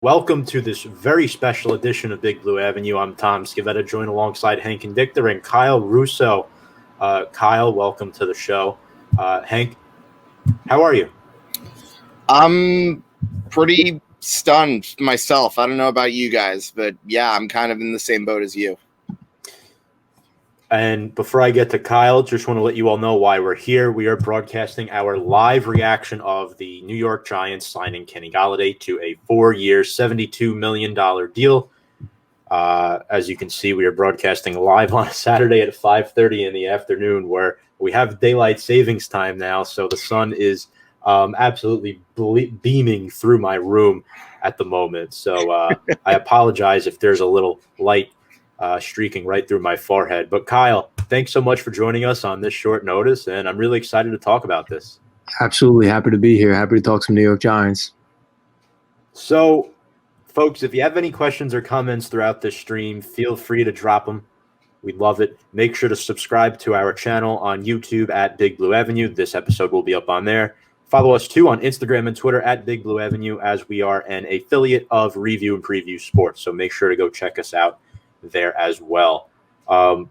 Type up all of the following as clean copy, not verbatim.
Welcome to this very special edition of Big Blue Avenue. I'm Tom Scavetta, joined alongside Hank and Dictor and Kyle Russo. Kyle, welcome to the show. Hank, how are you? I'm pretty stunned myself. I don't know about you guys, but yeah, I'm kind of in the same boat as you. And before I get to Kyle, just want to let you all know why we're here. We are broadcasting our live reaction of the New York Giants signing Kenny Golladay to a 4-year, $72 million deal. As you can see, we are broadcasting live on a Saturday at 5:30 in the afternoon, where we have daylight savings time now, so the sun is absolutely beaming through my room at the moment. So I apologize if there's a little light streaking right through my forehead. But Kyle, thanks so much for joining us on this short notice, and I'm really excited to talk about this. Absolutely happy to be here. Happy to talk some New York Giants. So, folks, if you have any questions or comments throughout this stream, feel free to drop them. We'd love it. Make sure to subscribe to our channel on YouTube at Big Blue Avenue. This episode will be up on there. Follow us, too, on Instagram and Twitter at Big Blue Avenue, as we are an affiliate of Review and Preview Sports. So make sure to go check us out there as well. And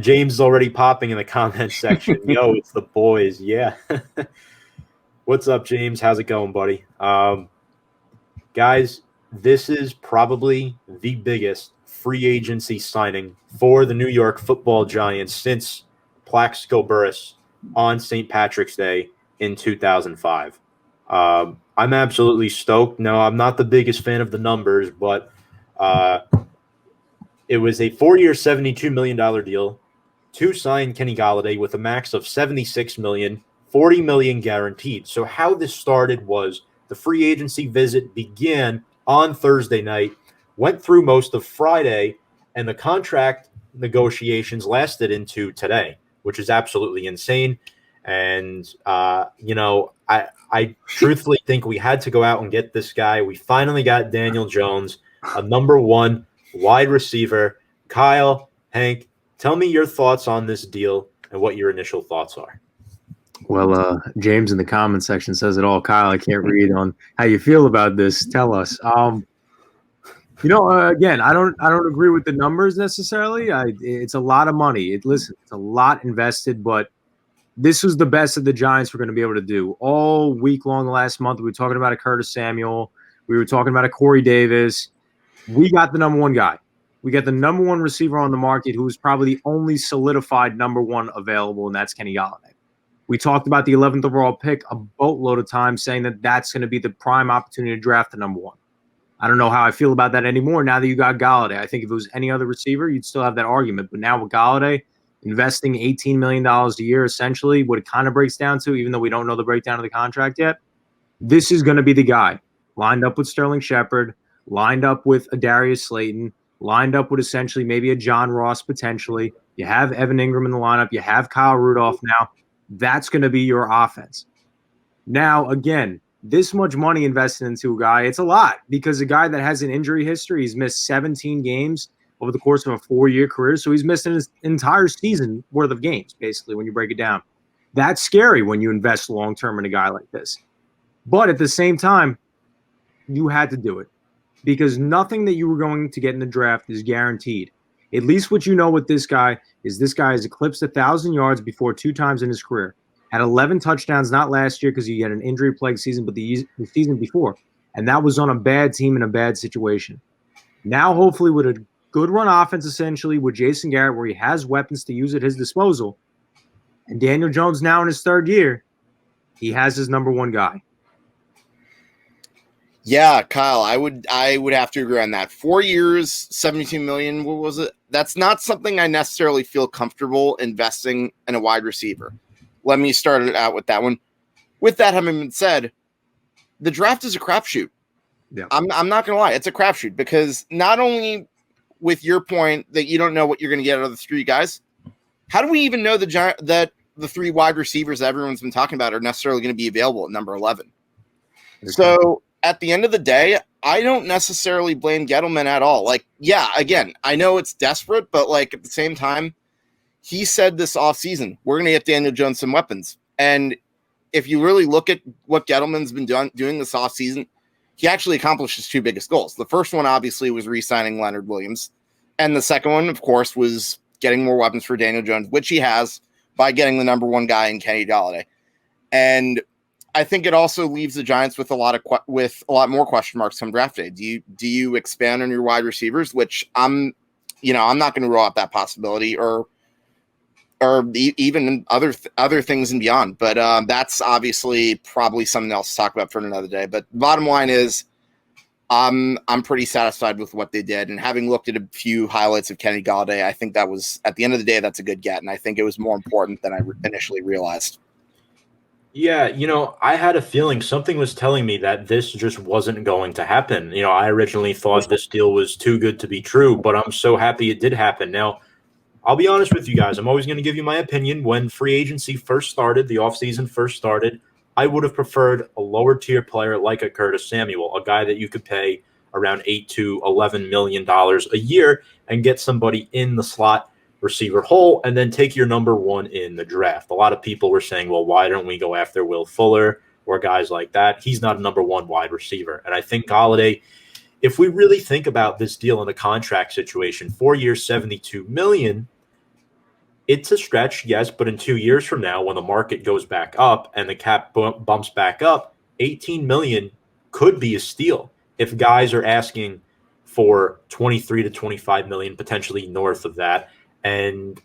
James is already popping in the comments section. Yo, it's the boys. Yeah. What's up, James? How's it going, buddy? Guys, this is probably the biggest free agency signing for the New York Football Giants since Plaxico Burress on St. Patrick's Day in 2005. I'm absolutely stoked. No, I'm not the biggest fan of the numbers, but it was a 4-year, $72 million deal to sign Kenny Golladay with a max of $76 million, $40 million guaranteed. So how this started was the free agency visit began on Thursday night, went through most of Friday, and the contract negotiations lasted into today, which is absolutely insane. And, I truthfully think we had to go out and get this guy. We finally got Daniel Jones, a number one wide receiver. Kyle, Hank, tell me your thoughts on this deal and what your initial thoughts are. Well, James in the comment section says it all. Kyle, I can't read on how you feel about this. Tell us. Again, I don't agree with the numbers necessarily. It's a lot of money. It's a lot invested, but this was the best that the Giants were going to be able to do all week long. The last month, we were talking about a Curtis Samuel. We were talking about a Corey Davis. We got the number one guy. We got the number one receiver on the market who is probably the only solidified number one available, and that's Kenny Golladay. We talked about the 11th overall pick a boatload of times, saying that that's going to be the prime opportunity to draft the number one. I don't know how I feel about that anymore now that you got Gallaudet. I think if it was any other receiver, you'd still have that argument. But now with Gallaudet investing $18 million a year, essentially, what it kind of breaks down to, even though we don't know the breakdown of the contract yet, this is going to be the guy. Lined up with Sterling Shepard, lined up with a Darius Slayton, lined up with essentially maybe a John Ross potentially. You have Evan Ingram in the lineup. You have Kyle Rudolph now. That's going to be your offense. Now, again, this much money invested into a guy, it's a lot because a guy that has an injury history, he's missed 17 games over the course of a 4-year career. So he's missed an entire season worth of games, basically, when you break it down. That's scary when you invest long-term in a guy like this. But at the same time, you had to do it because nothing that you were going to get in the draft is guaranteed. At least what you know with this guy has eclipsed 1,000 yards before 2 times in his career. Had 11 touchdowns, not last year because he had an injury-plagued season, but the season before. And that was on a bad team in a bad situation. Now, hopefully, with a good run offense, essentially, with Jason Garrett, where he has weapons to use at his disposal, and Daniel Jones now in his 3rd year, he has his number one guy. Yeah, Kyle, I would have to agree on that. 4 years, $72 million. What was it? That's not something I necessarily feel comfortable investing in a wide receiver. Let me start it out with that one. With that having been said, the draft is a crapshoot. Yeah. I'm not going to lie. It's a crapshoot because not only with your point that you don't know what you're going to get out of the 3 guys, how do we even know that the 3 wide receivers that everyone's been talking about are necessarily going to be available at number 11? So at the end of the day, I don't necessarily blame Gettleman at all. Like, yeah, again, I know it's desperate, but like at the same time, he said this offseason, we're going to get Daniel Jones some weapons. And if you really look at what Gettleman's been doing this offseason, he actually accomplished his two biggest goals. The first one, obviously, was re-signing Leonard Williams. And the second one, of course, was getting more weapons for Daniel Jones, which he has by getting the number one guy in Kenny Golladay. And I think it also leaves the Giants with a lot more question marks come draft day. Do you expand on your wide receivers, which I'm not going to rule out that possibility, or even other things and beyond. But that's obviously probably something else to talk about for another day. But bottom line is, I'm pretty satisfied with what they did, and having looked at a few highlights of Kenny Golladay, I think that was, at the end of the day, that's a good get, and I think it was more important than I initially realized. Yeah, I had a feeling something was telling me that this just wasn't going to happen. I originally thought this deal was too good to be true, but I'm so happy it did happen. Now, I'll be honest with you guys. I'm always going to give you my opinion. When free agency first started, the offseason first started, I would have preferred a lower tier player like a Curtis Samuel, a guy that you could pay around $8 to $11 million a year and get somebody in the slot receiver hole and then take your number one in the draft. A lot of people were saying, well, why don't we go after Will Fuller or guys like that? He's not a number one wide receiver. And I think Golladay, if we really think about this deal in a contract situation, 4 years, $72 million, it's a stretch, yes, but in 2 years from now, when the market goes back up and the cap bumps back up, $18 million could be a steal if guys are asking for 23 to 25 million, potentially north of that. And,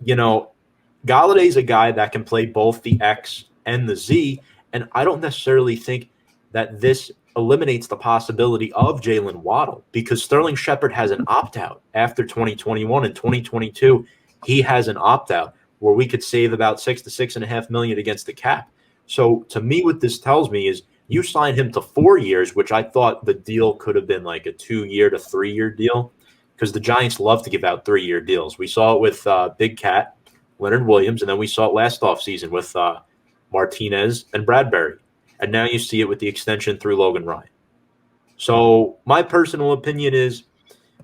Galladay's a guy that can play both the X and the Z, and I don't necessarily think that this eliminates the possibility of Jalen Waddle, because Sterling Shepard has an opt-out after 2021 and 2022. He has an opt-out where we could save about $6 to $6.5 million against the cap. So to me, what this tells me is you sign him to 4 years, which I thought the deal could have been like a 2-year to 3-year deal, because the Giants love to give out 3-year deals. We saw it with Big Cat, Leonard Williams, and then we saw it last offseason with Martinez and Bradbury. And now you see it with the extension through Logan Ryan. So my personal opinion is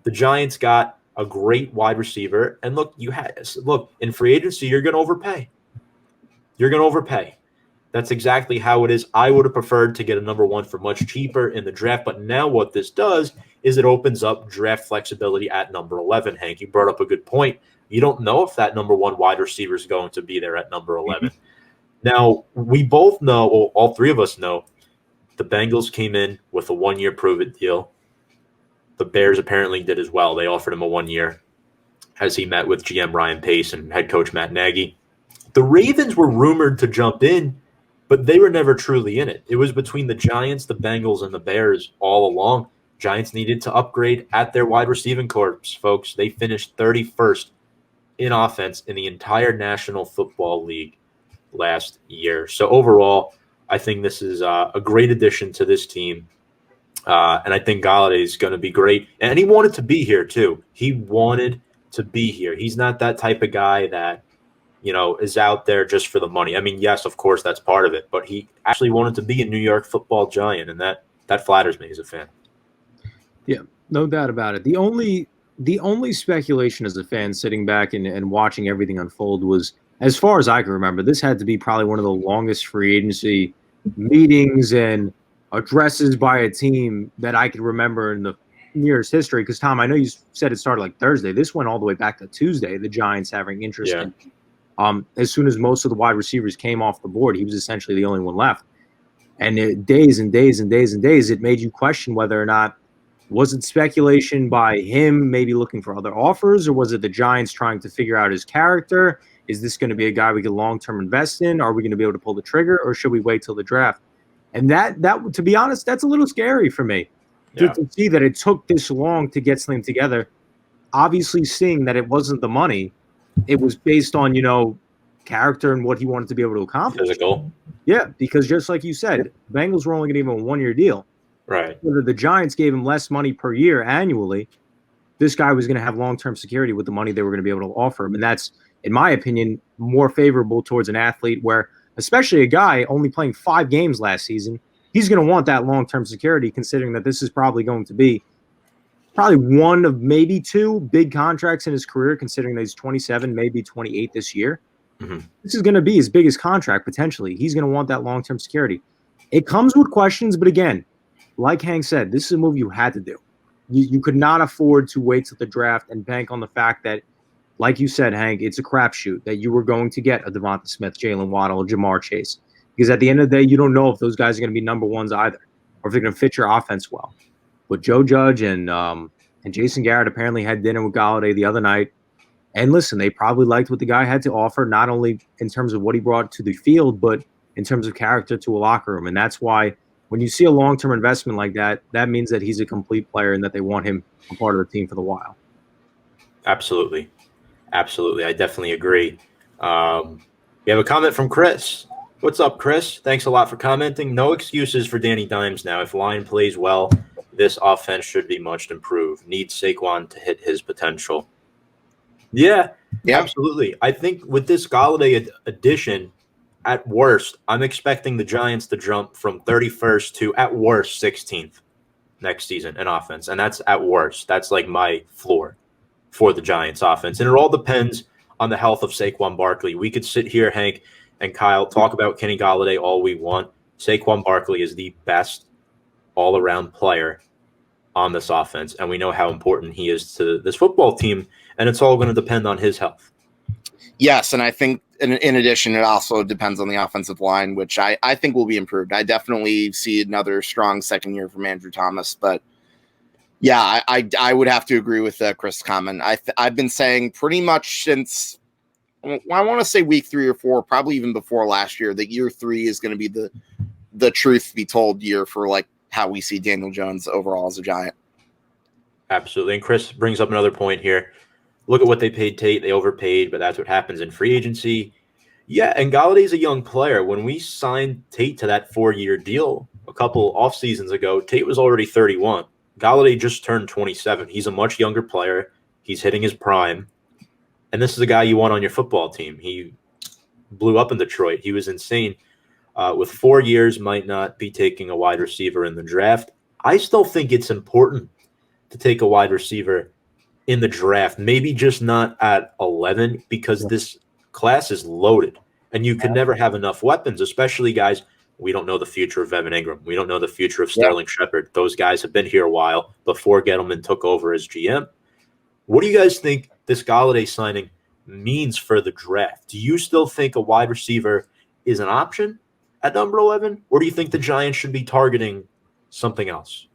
the Giants got a great wide receiver. And look, in free agency, you're going to overpay. You're going to overpay. That's exactly how it is. I would have preferred to get a number one for much cheaper in the draft. But now what this does is it opens up draft flexibility at number 11. Hank, you brought up a good point. You don't know if that number one wide receiver is going to be there at number 11. Now, we both know, well, all three of us know, the Bengals came in with a 1-year prove-it deal. The Bears apparently did as well. They offered him a 1 year as he met with GM Ryan Pace and head coach Matt Nagy. The Ravens were rumored to jump in, but they were never truly in it. It was between the Giants, the Bengals, and the Bears all along. Giants needed to upgrade at their wide receiving corps, folks. They finished 31st in offense in the entire National Football League last year. So overall, I think this is a great addition to this team. And I think Golladay is going to be great. And he wanted to be here, too. He wanted to be here. He's not that type of guy that, is out there just for the money. I mean, yes, of course, that's part of it. But he actually wanted to be a New York Football Giant, and that flatters me as a fan. Yeah, no doubt about it. The only speculation as a fan sitting back and watching everything unfold was, as far as I can remember, this had to be probably one of the longest free agency meetings and addresses by a team that I could remember in the nearest history. Because, Tom, I know you said it started like Thursday. This went all the way back to Tuesday, the Giants having interest in. As soon as most of the wide receivers came off the board, he was essentially the only one left. And days and days and days and days, it made you question whether or not, was it speculation by him maybe looking for other offers, or was it the Giants trying to figure out his character? Is this going to be a guy we can long-term invest in? Are we going to be able to pull the trigger, or should we wait till the draft? And that to be honest, that's a little scary for me to see that it took this long to get something together. Obviously, seeing that it wasn't the money, it was based on, character and what he wanted to be able to accomplish. Physical. Yeah, because just like you said, Bengals were only going to give him a 1-year deal. Right. Whether the Giants gave him less money per year annually, this guy was going to have long-term security with the money they were going to be able to offer him. And that's, in my opinion, more favorable towards an athlete where, especially a guy only playing 5 games last season, he's going to want that long-term security, considering that this is probably going to be one of maybe 2 big contracts in his career, considering that he's 27, maybe 28 this year. Mm-hmm. This is going to be his biggest contract, potentially. He's going to want that long-term security. It comes with questions, but again, like Hank said, this is a move you had to do. You could not afford to wait till the draft and bank on the fact that, like you said, Hank, it's a crapshoot that you were going to get a Devonta Smith, Jalen Waddle, or Jamar Chase. Because at the end of the day, you don't know if those guys are going to be number ones either, or if they're going to fit your offense well. But Joe Judge and Jason Garrett apparently had dinner with Gallaudet the other night. And listen, they probably liked what the guy had to offer, not only in terms of what he brought to the field, but in terms of character to a locker room. And that's why when you see a long-term investment like that, that means that he's a complete player and that they want him a part of the team for the while. Absolutely. Absolutely. I definitely agree. We have a comment from Chris. What's up, Chris? Thanks a lot for commenting. No excuses for Danny Dimes now. If Line plays well, this offense should be much improved. Needs Saquon to hit his potential. Yeah, absolutely. I think with this Gallaudet addition, at worst, I'm expecting the Giants to jump from 31st to, at worst, 16th next season in offense. And that's at worst. That's like my floor for the Giants offense. And it all depends on the health of Saquon Barkley. We could sit here, Hank and Kyle, talk about Kenny Golladay all we want. Saquon Barkley is the best all-around player on this offense, and we know how important he is to this football team, and it's all going to depend on his health. Yes, and I think in addition, it also depends on the offensive line, which I think will be improved. I definitely see another strong second year from Andrew Thomas, but yeah, I would have to agree with Chris' comment. I've been saying pretty much since, I want to say week 3 or 4, probably even before last year, that year 3 is going to be the truth be told year for like how we see Daniel Jones overall as a Giant. Absolutely. And Chris brings up another point here. Look at what they paid Tate. They overpaid, but that's what happens in free agency. Yeah, and Galladay's a young player. When we signed Tate to that 4-year deal a couple off seasons ago, Tate was already 31. Gallaudet just turned 27. He's a much younger player. He's hitting his prime. And this is a guy you want on your football team. He blew up in Detroit. He was insane. With 4 years, might not be taking a wide receiver in the draft. I still think it's important to take a wide receiver in the draft, maybe just not at 11, because this class is loaded, and you can never have enough weapons, especially guys. We don't know the future of Evan Ingram. We don't know the future of Sterling Shepard. Those guys have been here a while before Gettleman took over as GM. What do you guys think this Gallaudet signing means for the draft? Do you still think a wide receiver is an option at number 11, or do you think the Giants should be targeting something else?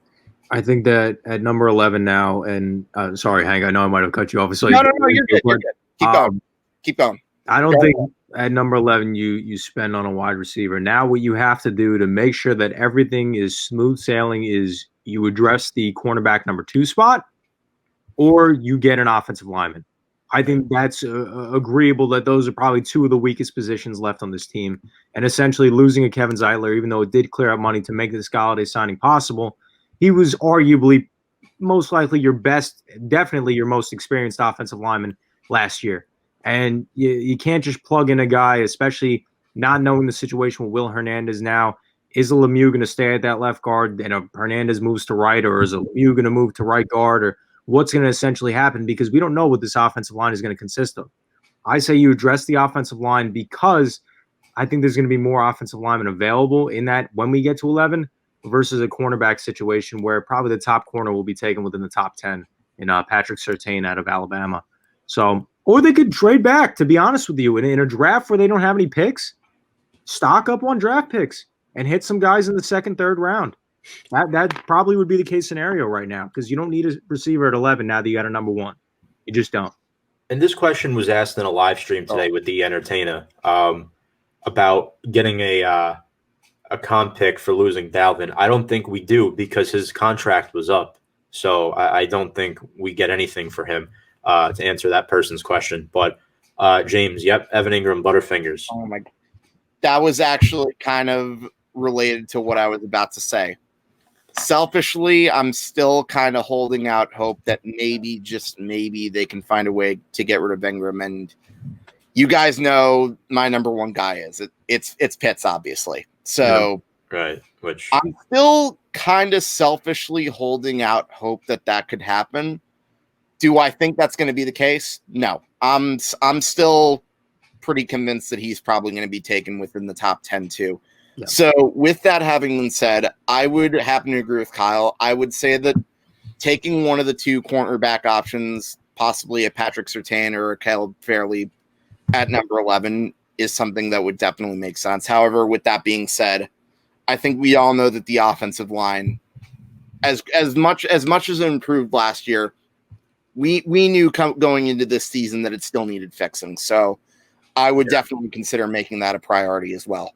I think that at number 11 now, and sorry, Hank, I know I might have cut you off. No, you're good. You're good. Keep going. I don't think at number 11 you spend on a wide receiver. Now what you have to do to make sure that everything is smooth sailing is you address the cornerback number 2 spot, or you get an offensive lineman. I think that's agreeable that those are probably 2 of the weakest positions left on this team. And essentially losing a Kevin Zeitler, even though it did clear up money to make this Gallaudet signing possible, he was arguably most likely your best, definitely your most experienced offensive lineman last year. And you can't just plug in a guy, especially not knowing the situation with Will Hernandez now. Is a Lemieux going to stay at that left guard and if Hernandez moves to right, or is a Lemieux going to move to right guard, or what's going to essentially happen, because we don't know what this offensive line is going to consist of. I say you address the offensive line because I think there's going to be more offensive linemen available in that when we get to 11 versus a cornerback situation where probably the top corner will be taken within the top 10 in Patrick Surtain out of Alabama. So, or they could trade back, to be honest with you, in a draft where they don't have any picks, stock up on draft picks and hit some guys in the 2nd, 3rd round. That probably would be the case scenario right now, because you don't need a receiver at 11 now that you got a number 1. You just don't. And this question was asked in a live stream today with the Entertainer about getting a comp pick for losing Dalvin. I don't think we do, because his contract was up. So I don't think we get anything for him to answer that person's question. But James, Evan Ingram, Butterfingers. Oh my God. That was actually kind of related to what I was about to say. Selfishly, I'm still kind of holding out hope that maybe, just maybe, they can find a way to get rid of Ingram. And you guys know my number 1 guy is it's Pitts, obviously. So right, which I'm still kind of selfishly holding out hope that could happen. Do I think that's going to be the case? No, I'm still pretty convinced that he's probably going to be taken within the top 10 too. Yeah. So with that having been said, I would happen to agree with Kyle. I would say that taking one of the two cornerback options, possibly a Patrick Surtain or a Caleb Fairley at number 11, is something that would definitely make sense. However, with that being said, I think we all know that the offensive line, as much as it improved last year, we knew going into this season that it still needed fixing. So I would definitely consider making that a priority as well.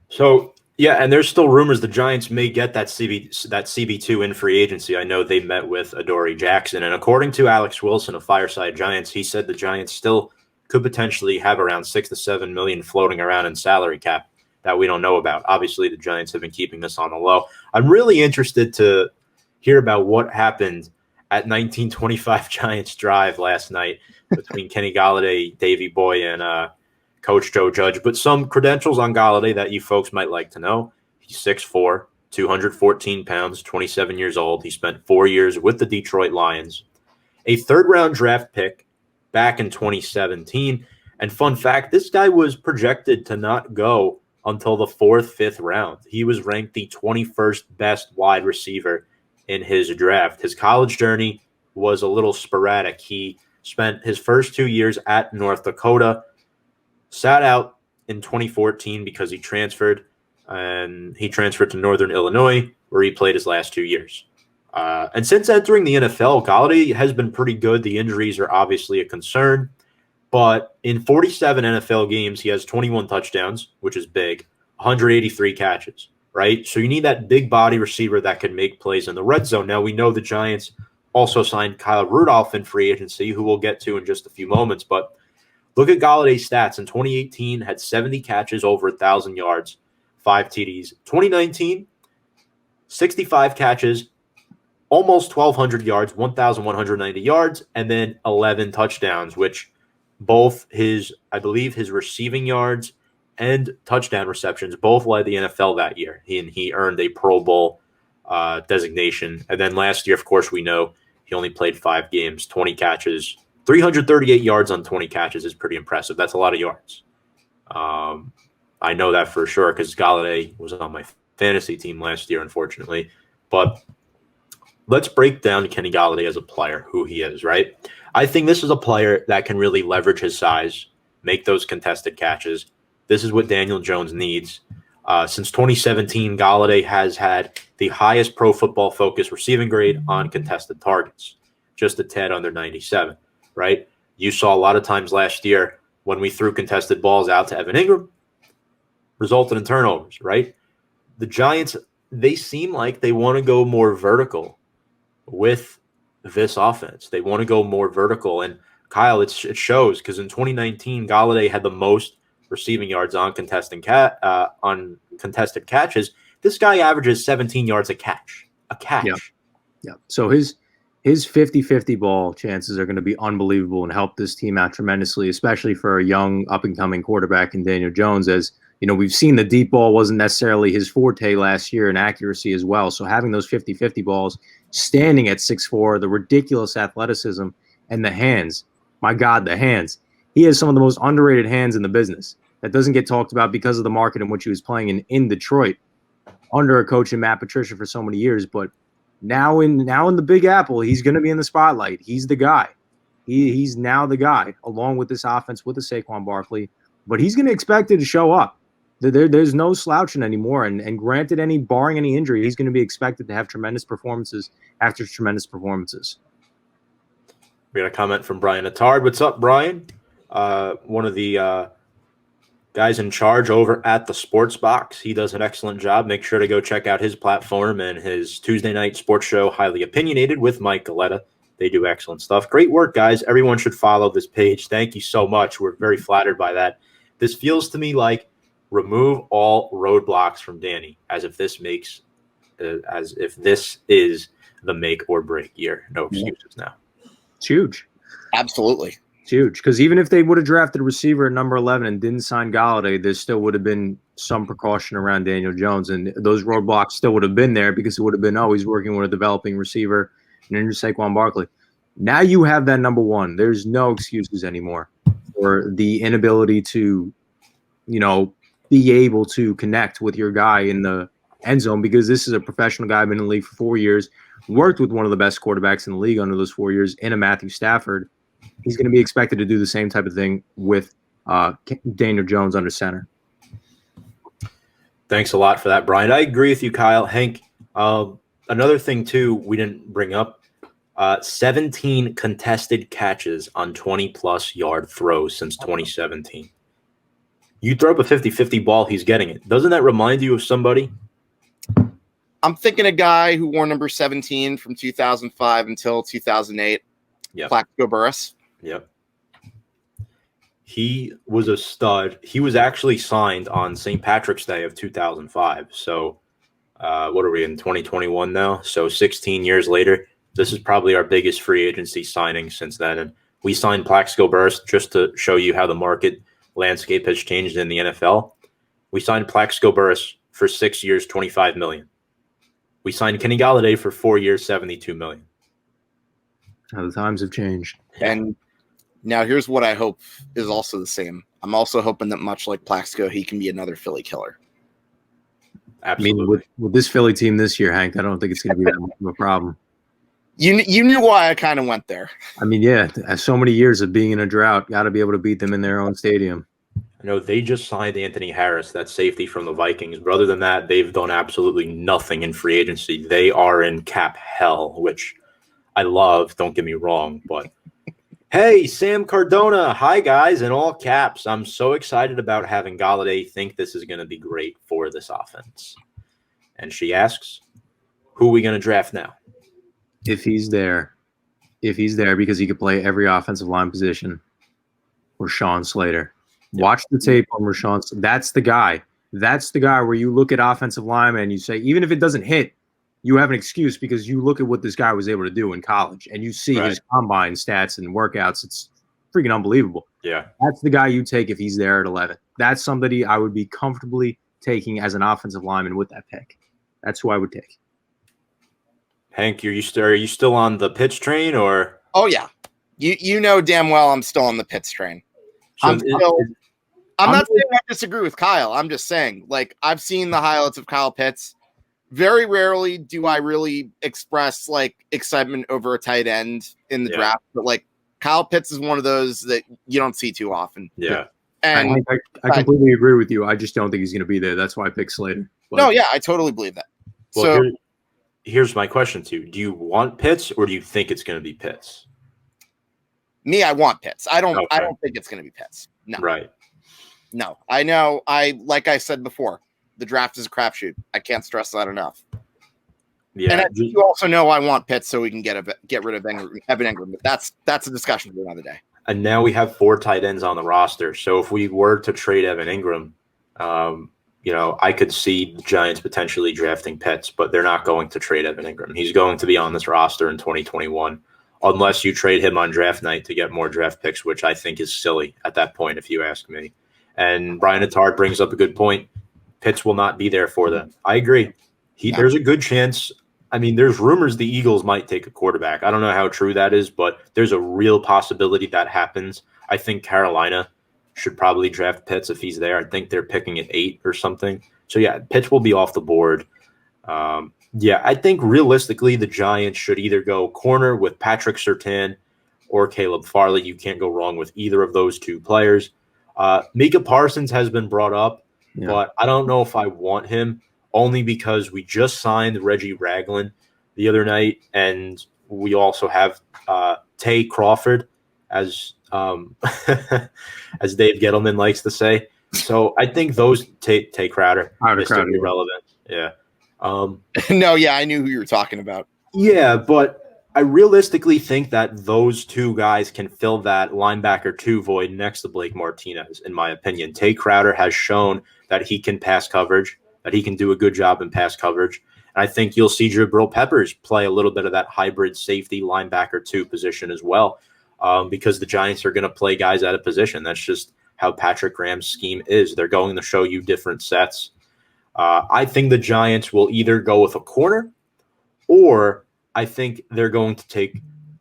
So yeah, and there's still rumors the Giants may get that CB2 in free agency. I know they met with Adoree Jackson, and according to Alex Wilson of Fireside Giants, he said the Giants still could potentially have around $6 to $7 million floating around in salary cap that we don't know about. Obviously, the Giants have been keeping this on the low. I'm really interested to hear about what happened at 1925 Giants Drive last night between Kenny Golladay, Davey Boy, and Coach Joe Judge. But some credentials on Golladay that you folks might like to know. He's 6'4", 214 pounds, 27 years old. He spent 4 years with the Detroit Lions, a third-round draft pick back in 2017. And fun fact, this guy was projected to not go until the 4th, 5th round. He was ranked the 21st best wide receiver in his draft. His college journey was a little sporadic. He spent his first 2 years at North Dakota, sat out in 2014 because he transferred to Northern Illinois, where he played his last 2 years. And since entering the NFL, Golladay has been pretty good. The injuries are obviously a concern, but in 47 NFL games, he has 21 touchdowns, which is big, 183 catches, right? So you need that big body receiver that can make plays in the red zone. Now, we know the Giants also signed Kyle Rudolph in free agency, who we'll get to in just a few moments, but look at Galladay's stats. In 2018, had 70 catches, over 1,000 yards, 5 TDs. 2019, 65 catches, almost 1,200 yards, 1,190 yards, and then 11 touchdowns, which both his receiving yards and touchdown receptions both led the NFL that year. He earned a Pro Bowl designation. And then last year, of course, we know he only played 5 games, 20 catches, 338 yards on 20 catches is pretty impressive. That's a lot of yards. I know that for sure because Gallaudet was on my fantasy team last year, unfortunately. But let's break down Kenny Golladay as a player, who he is, right? I think this is a player that can really leverage his size, make those contested catches. This is what Daniel Jones needs. Since 2017, Gallaudet has had the highest Pro Football Focus receiving grade on contested targets, just a tad under 97, right? You saw a lot of times last year when we threw contested balls out to Evan Ingram, resulted in turnovers, right? The Giants, they seem like they want to go more vertical with this offense. They want to go more vertical. And Kyle, it shows because in 2019, Gallaudet had the most receiving yards on contested catches. This guy averages 17 yards a catch. Yeah. So his 50-50 ball chances are going to be unbelievable and help this team out tremendously, especially for a young up-and-coming quarterback in Daniel Jones. As you know, we've seen the deep ball wasn't necessarily his forte last year, and accuracy as well. So having those 50-50 balls, standing at 6'4", the ridiculous athleticism, and the hands. My God, the hands. He has some of the most underrated hands in the business. That doesn't get talked about because of the market in which he was playing in Detroit under a coach in Matt Patricia for so many years. But now in the Big Apple, he's going to be in the spotlight. He's the guy. He's now the guy, along with this offense, with the Saquon Barkley. But he's going to expect it to show up. There's no slouching anymore. And granted, barring any injury, he's going to be expected to have tremendous performances after tremendous performances. We got a comment from Brian Attard. What's up, Brian? One of the guys in charge over at the Sports Box. He does an excellent job. Make sure to go check out his platform and his Tuesday night sports show, Highly Opinionated, with Mike Gallaudet. They do excellent stuff. Great work, guys. Everyone should follow this page. Thank you so much. We're very flattered by that. This feels to me like remove all roadblocks from Danny, as if this is the make or break year. No excuses now. It's huge. Absolutely. It's huge, because even if they would have drafted a receiver at number 11 and didn't sign Gallaudet, there still would have been some precaution around Daniel Jones, and those roadblocks still would have been there because it would have been, he's working with a developing receiver and injured Saquon Barkley. Now you have that number 1. There's no excuses anymore for the inability to, be able to connect with your guy in the end zone, because this is a professional guy, been in the league for 4 years, worked with one of the best quarterbacks in the league under those 4 years in a Matthew Stafford. He's going to be expected to do the same type of thing with Daniel Jones under center. Thanks a lot for that, Brian. I agree with you, Kyle. Hank, another thing, too, we didn't bring up, 17 contested catches on 20-plus yard throws since 2017. You throw up a 50-50 ball, he's getting it. Doesn't that remind you of somebody? I'm thinking a guy who wore number 17 from 2005 until 2008. Yeah. Plaxico Burress. Yep. He was a stud. He was actually signed on St. Patrick's Day of 2005. So what are we in 2021 now? So 16 years later, this is probably our biggest free agency signing since then. And we signed Plaxico Burress just to show you how the market landscape has changed in the NFL. We signed Plaxico Burress for 6 years, $25 million. We signed Kenny Golladay for 4 years, $72 million. How the times have changed. And now here's what I hope is also the same. I'm also hoping that much like Plaxico, he can be another Philly killer. Absolutely. I mean, with this Philly team this year, Hank, I don't think it's going to be that much of a problem. You knew why I kind of went there. I mean, yeah, so many years of being in a drought, got to be able to beat them in their own stadium. I know they just signed Anthony Harris, that safety from the Vikings. But other than that, they've done absolutely nothing in free agency. They are in cap hell, which I love, don't get me wrong. But, hey, Sam Cardona, hi, guys, in all caps. I'm so excited about having Gallaudet. Think this is going to be great for this offense. And she asks, who are we going to draft now? If he's there, because he could play every offensive line position, Rashawn Slater. Watch the tape on Rashawn. That's the guy. That's the guy where you look at offensive linemen and you say, even if it doesn't hit, you have an excuse because you look at what this guy was able to do in college and you see his combine stats and workouts. It's freaking unbelievable. Yeah. That's the guy you take if he's there at 11. That's somebody I would be comfortably taking as an offensive lineman with that pick. That's who I would take. Hank, are you still on the Pitts train or? Oh yeah, you know damn well I'm still on the Pitts train. So I'm not saying I disagree with Kyle. I'm just saying, like, I've seen the highlights of Kyle Pitts. Very rarely do I really express like excitement over a tight end in the draft, but like Kyle Pitts is one of those that you don't see too often. Yeah, and I completely agree with you. I just don't think he's going to be there. That's why I picked Slater. But. No, yeah, I totally believe that. Well, so. Here's my question to you. Do you want Pitts or do you think it's going to be Pitts? Me, I want Pitts. I don't think it's going to be Pitts. No. Right. No. I know. Like I said before, the draft is a crapshoot. I can't stress that enough. Yeah. And you also know I want Pitts so we can get rid of Evan Ingram. But that's a discussion for another day. And now we have 4 tight ends on the roster. So if we were to trade Evan Ingram, I could see the Giants potentially drafting Pitts, but they're not going to trade Evan Ingram. He's going to be on this roster in 2021, unless you trade him on draft night to get more draft picks, which I think is silly at that point, if you ask me. And Brian Attard brings up a good point. Pitts will not be there for them. I agree. There's a good chance. I mean, there's rumors the Eagles might take a quarterback. I don't know how true that is, but there's a real possibility that happens. I think Carolina should probably draft Pitts if he's there. I think they're picking at 8 or something. So, yeah, Pitts will be off the board. I think realistically the Giants should either go corner with Patrick Surtain or Caleb Farley. You can't go wrong with either of those two players. Micah Parsons has been brought up, but I don't know if I want him only because we just signed Reggie Ragland the other night, and we also have Tay Crawford as as Dave Gettleman likes to say. So I think those Tay Crowder is still irrelevant. Yeah. No, yeah, I knew who you were talking about. Yeah, but I realistically think that those two guys can fill that linebacker 2 void next to Blake Martinez, in my opinion. Tay Crowder has shown that he can pass coverage, that he can do a good job in pass coverage. And I think you'll see Jabril Peppers play a little bit of that hybrid safety linebacker 2 position as well. Because the Giants are going to play guys out of position. That's just how Patrick Graham's scheme is. They're going to show you different sets. I think the Giants will either go with a corner or I think they're going to take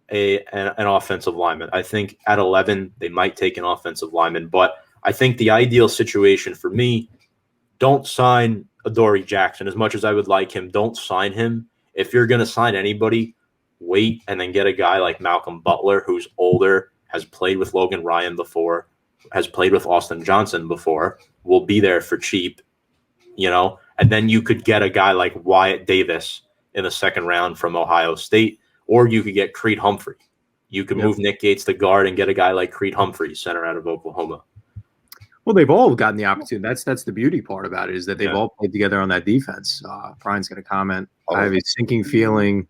an offensive lineman. I think at 11 they might take an offensive lineman, but I think the ideal situation for me don't sign Adoree Jackson. As much as I would like him, don't sign him. If you're going to sign anybody, wait and then get a guy like Malcolm Butler, who's older, has played with Logan Ryan before, has played with Austin Johnson before, will be there for cheap, and then you could get a guy like Wyatt Davis in the second round from Ohio State, or you could get Creed Humphrey. You could move Nick Gates to guard and get a guy like Creed Humphrey, center out of Oklahoma. Well, they've all gotten the opportunity. That's the beauty part about it, is that they've all played together on that defense. Brian's going to comment. I have a sinking feeling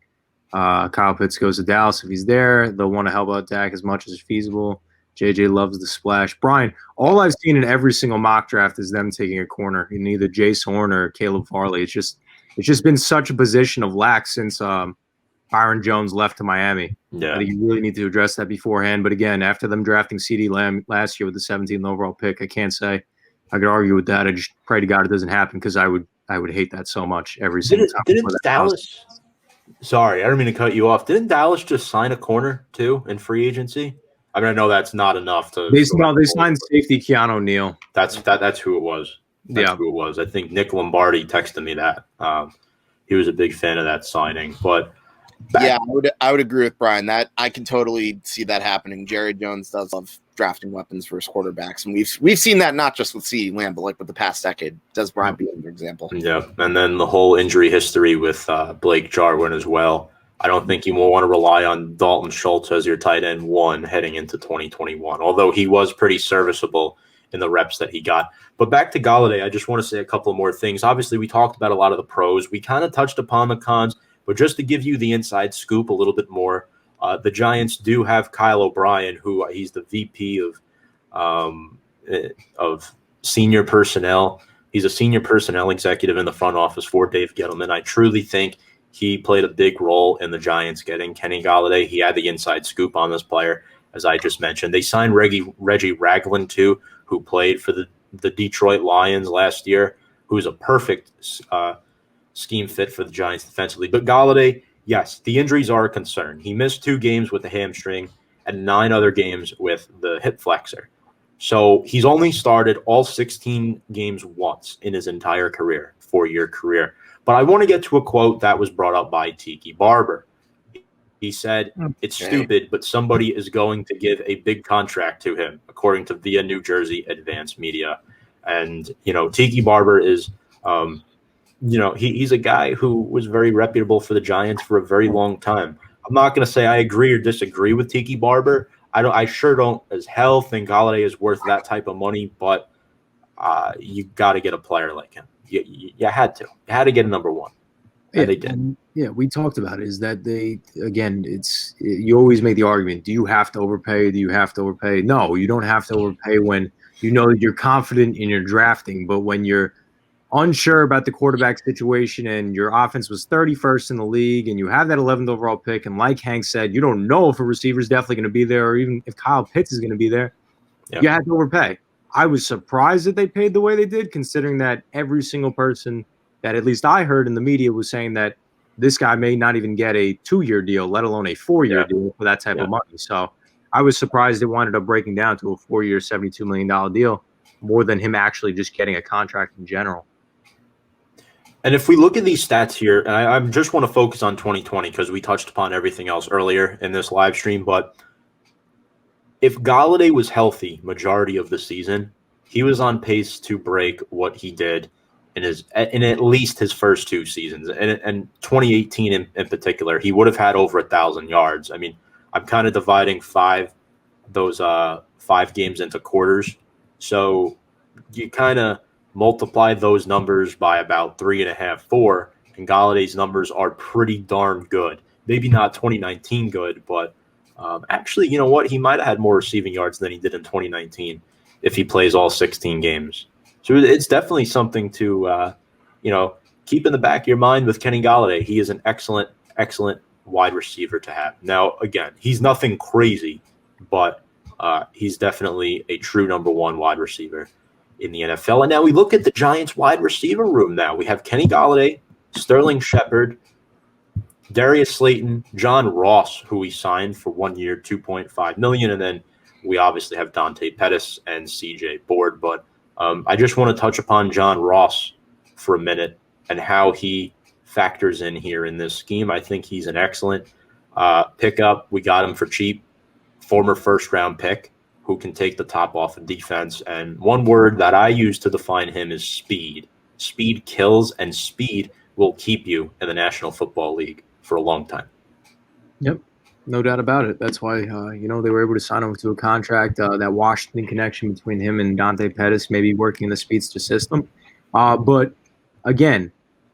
Kyle Pitts goes to Dallas. If he's there, they'll want to help out Dak as much as feasible. JJ loves the splash. Brian, all I've seen in every single mock draft is them taking a corner in either Jace Horn or Caleb Farley. It's just been such a position of lack since Byron Jones left to Miami. Yeah. I think you really need to address that beforehand. But again, after them drafting CeeDee Lamb last year with the 17th overall pick, I can't say I could argue with that. I just pray to God it doesn't happen, because I would hate that so much every single time. Didn't Dallas? Sorry, I don't mean to cut you off. Didn't Dallas just sign a corner too in free agency? I mean, I know that's not enough to. They signed safety Keanu O'Neal. That's who it was. That's who it was. I think Nick Lombardi texted me that. He was a big fan of that signing, but. I would agree with Brian. That I can totally see that happening. Jerry Jones does love drafting weapons for his quarterbacks, and we've seen that not just with CeeDee Lamb, but like with the past decade. Does Brian being an example? Yeah, and then the whole injury history with Blake Jarwin as well. I don't think you will want to rely on Dalton Schultz as your tight end one heading into 2021, although he was pretty serviceable in the reps that he got. But back to Golladay, I just want to say a couple more things. Obviously, we talked about a lot of the pros. We kind of touched upon the cons. But just to give you the inside scoop a little bit more, the Giants do have Kyle O'Brien, who he's the VP of senior personnel. He's a senior personnel executive in the front office for Dave Gettleman. I truly think he played a big role in the Giants getting Kenny Golladay. He had the inside scoop on this player, as I just mentioned. They signed Reggie Ragland, too, who played for the Detroit Lions last year, who's a perfect scheme fit for the Giants defensively. But Golladay, yes, the injuries are a concern. He missed 2 games with the hamstring and 9 other games with the hip flexor. So he's only started all 16 games once in his entire career, 4-year career. But I want to get to a quote that was brought up by Tiki Barber. He said, "It's stupid, but somebody is going to give a big contract to him," according to Via New Jersey Advanced Media. And, Tiki Barber is he's a guy who was very reputable for the Giants for a very long time. I'm not going to say I agree or disagree with Tiki Barber. I sure don't as hell think Golladay is worth that type of money, but you got to get a player like him. You had to. You had to get a number one. And they did. And we talked about it, is that you always make the argument, do you have to overpay? Do you have to overpay? No, you don't have to overpay when you know that you're confident in your drafting, but when you're unsure about the quarterback situation and your offense was 31st in the league and you have that 11th overall pick, and like Hank said, you don't know if a receiver is definitely going to be there or even if Kyle Pitts is going to be there. You had to overpay. I was surprised that they paid the way they did, considering that every single person that at least I heard in the media was saying that this guy may not even get a 2-year deal, let alone a 4-year deal for that type of money. So I was surprised it wound up breaking down to a 4-year, $72 million deal, more than him actually just getting a contract in general. And if we look at these stats here, and I just want to focus on 2020 because we touched upon everything else earlier in this live stream, but if Golladay was healthy majority of the season, he was on pace to break what he did in at least his first 2 seasons. And 2018 in particular, he would have had over 1,000 yards. I mean, I'm kind of dividing 5 games into quarters. So you kind of multiply those numbers by about 3.5, 4, and Galladay's numbers are pretty darn good. Maybe not 2019 good, but actually, you know what? He might have had more receiving yards than he did in 2019 if he plays all 16 games. So it's definitely something to, keep in the back of your mind with Kenny Golladay. He is an excellent, excellent wide receiver to have. Now, again, he's nothing crazy, but he's definitely a true number 1 wide receiver in the NFL. And now we look at the Giants wide receiver room now. We have Kenny Golladay, Sterling Shepard, Darius Slayton, John Ross, who we signed for 1 year, $2.5 million. And then we obviously have Dante Pettis and CJ Board. But I just want to touch upon John Ross for a minute and how he factors in here in this scheme. I think he's an excellent pickup. We got him for cheap, former first-round pick who can take the top off of defense. And one word that I use to define him is speed. Speed kills, and speed will keep you in the National Football League for a long time. Yep, no doubt about it. That's why, they were able to sign him to a contract. That Washington connection between him and Dante Pettis maybe working in the speedster system. But, again,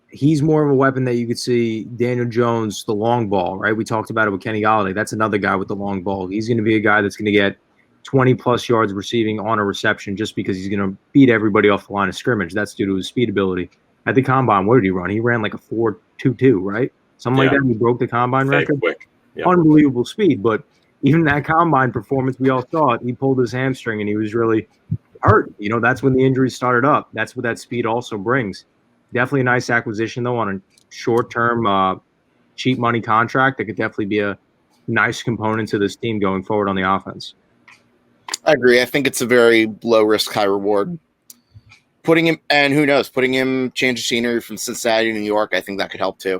he's more of a weapon that you could see Daniel Jones, the long ball, right? We talked about it with Kenny Golladay. That's another guy with the long ball. He's going to be a guy that's going to get 20-plus yards receiving on a reception just because he's going to beat everybody off the line of scrimmage. That's due to his speed ability. At the combine, what did he run? He ran like a 4.22, right? Something like that. He broke the combine record. Quick. Yep. Unbelievable speed. But even that combine performance, we all saw it. He pulled his hamstring and he was really hurt. That's when the injuries started up. That's what that speed also brings. Definitely a nice acquisition, though, on a short-term, cheap money contract that could definitely be a nice component to this team going forward on the offense. I agree. I think it's a very low risk, high reward. Putting him, and who knows, putting him change of scenery from Cincinnati to New York, I think that could help too.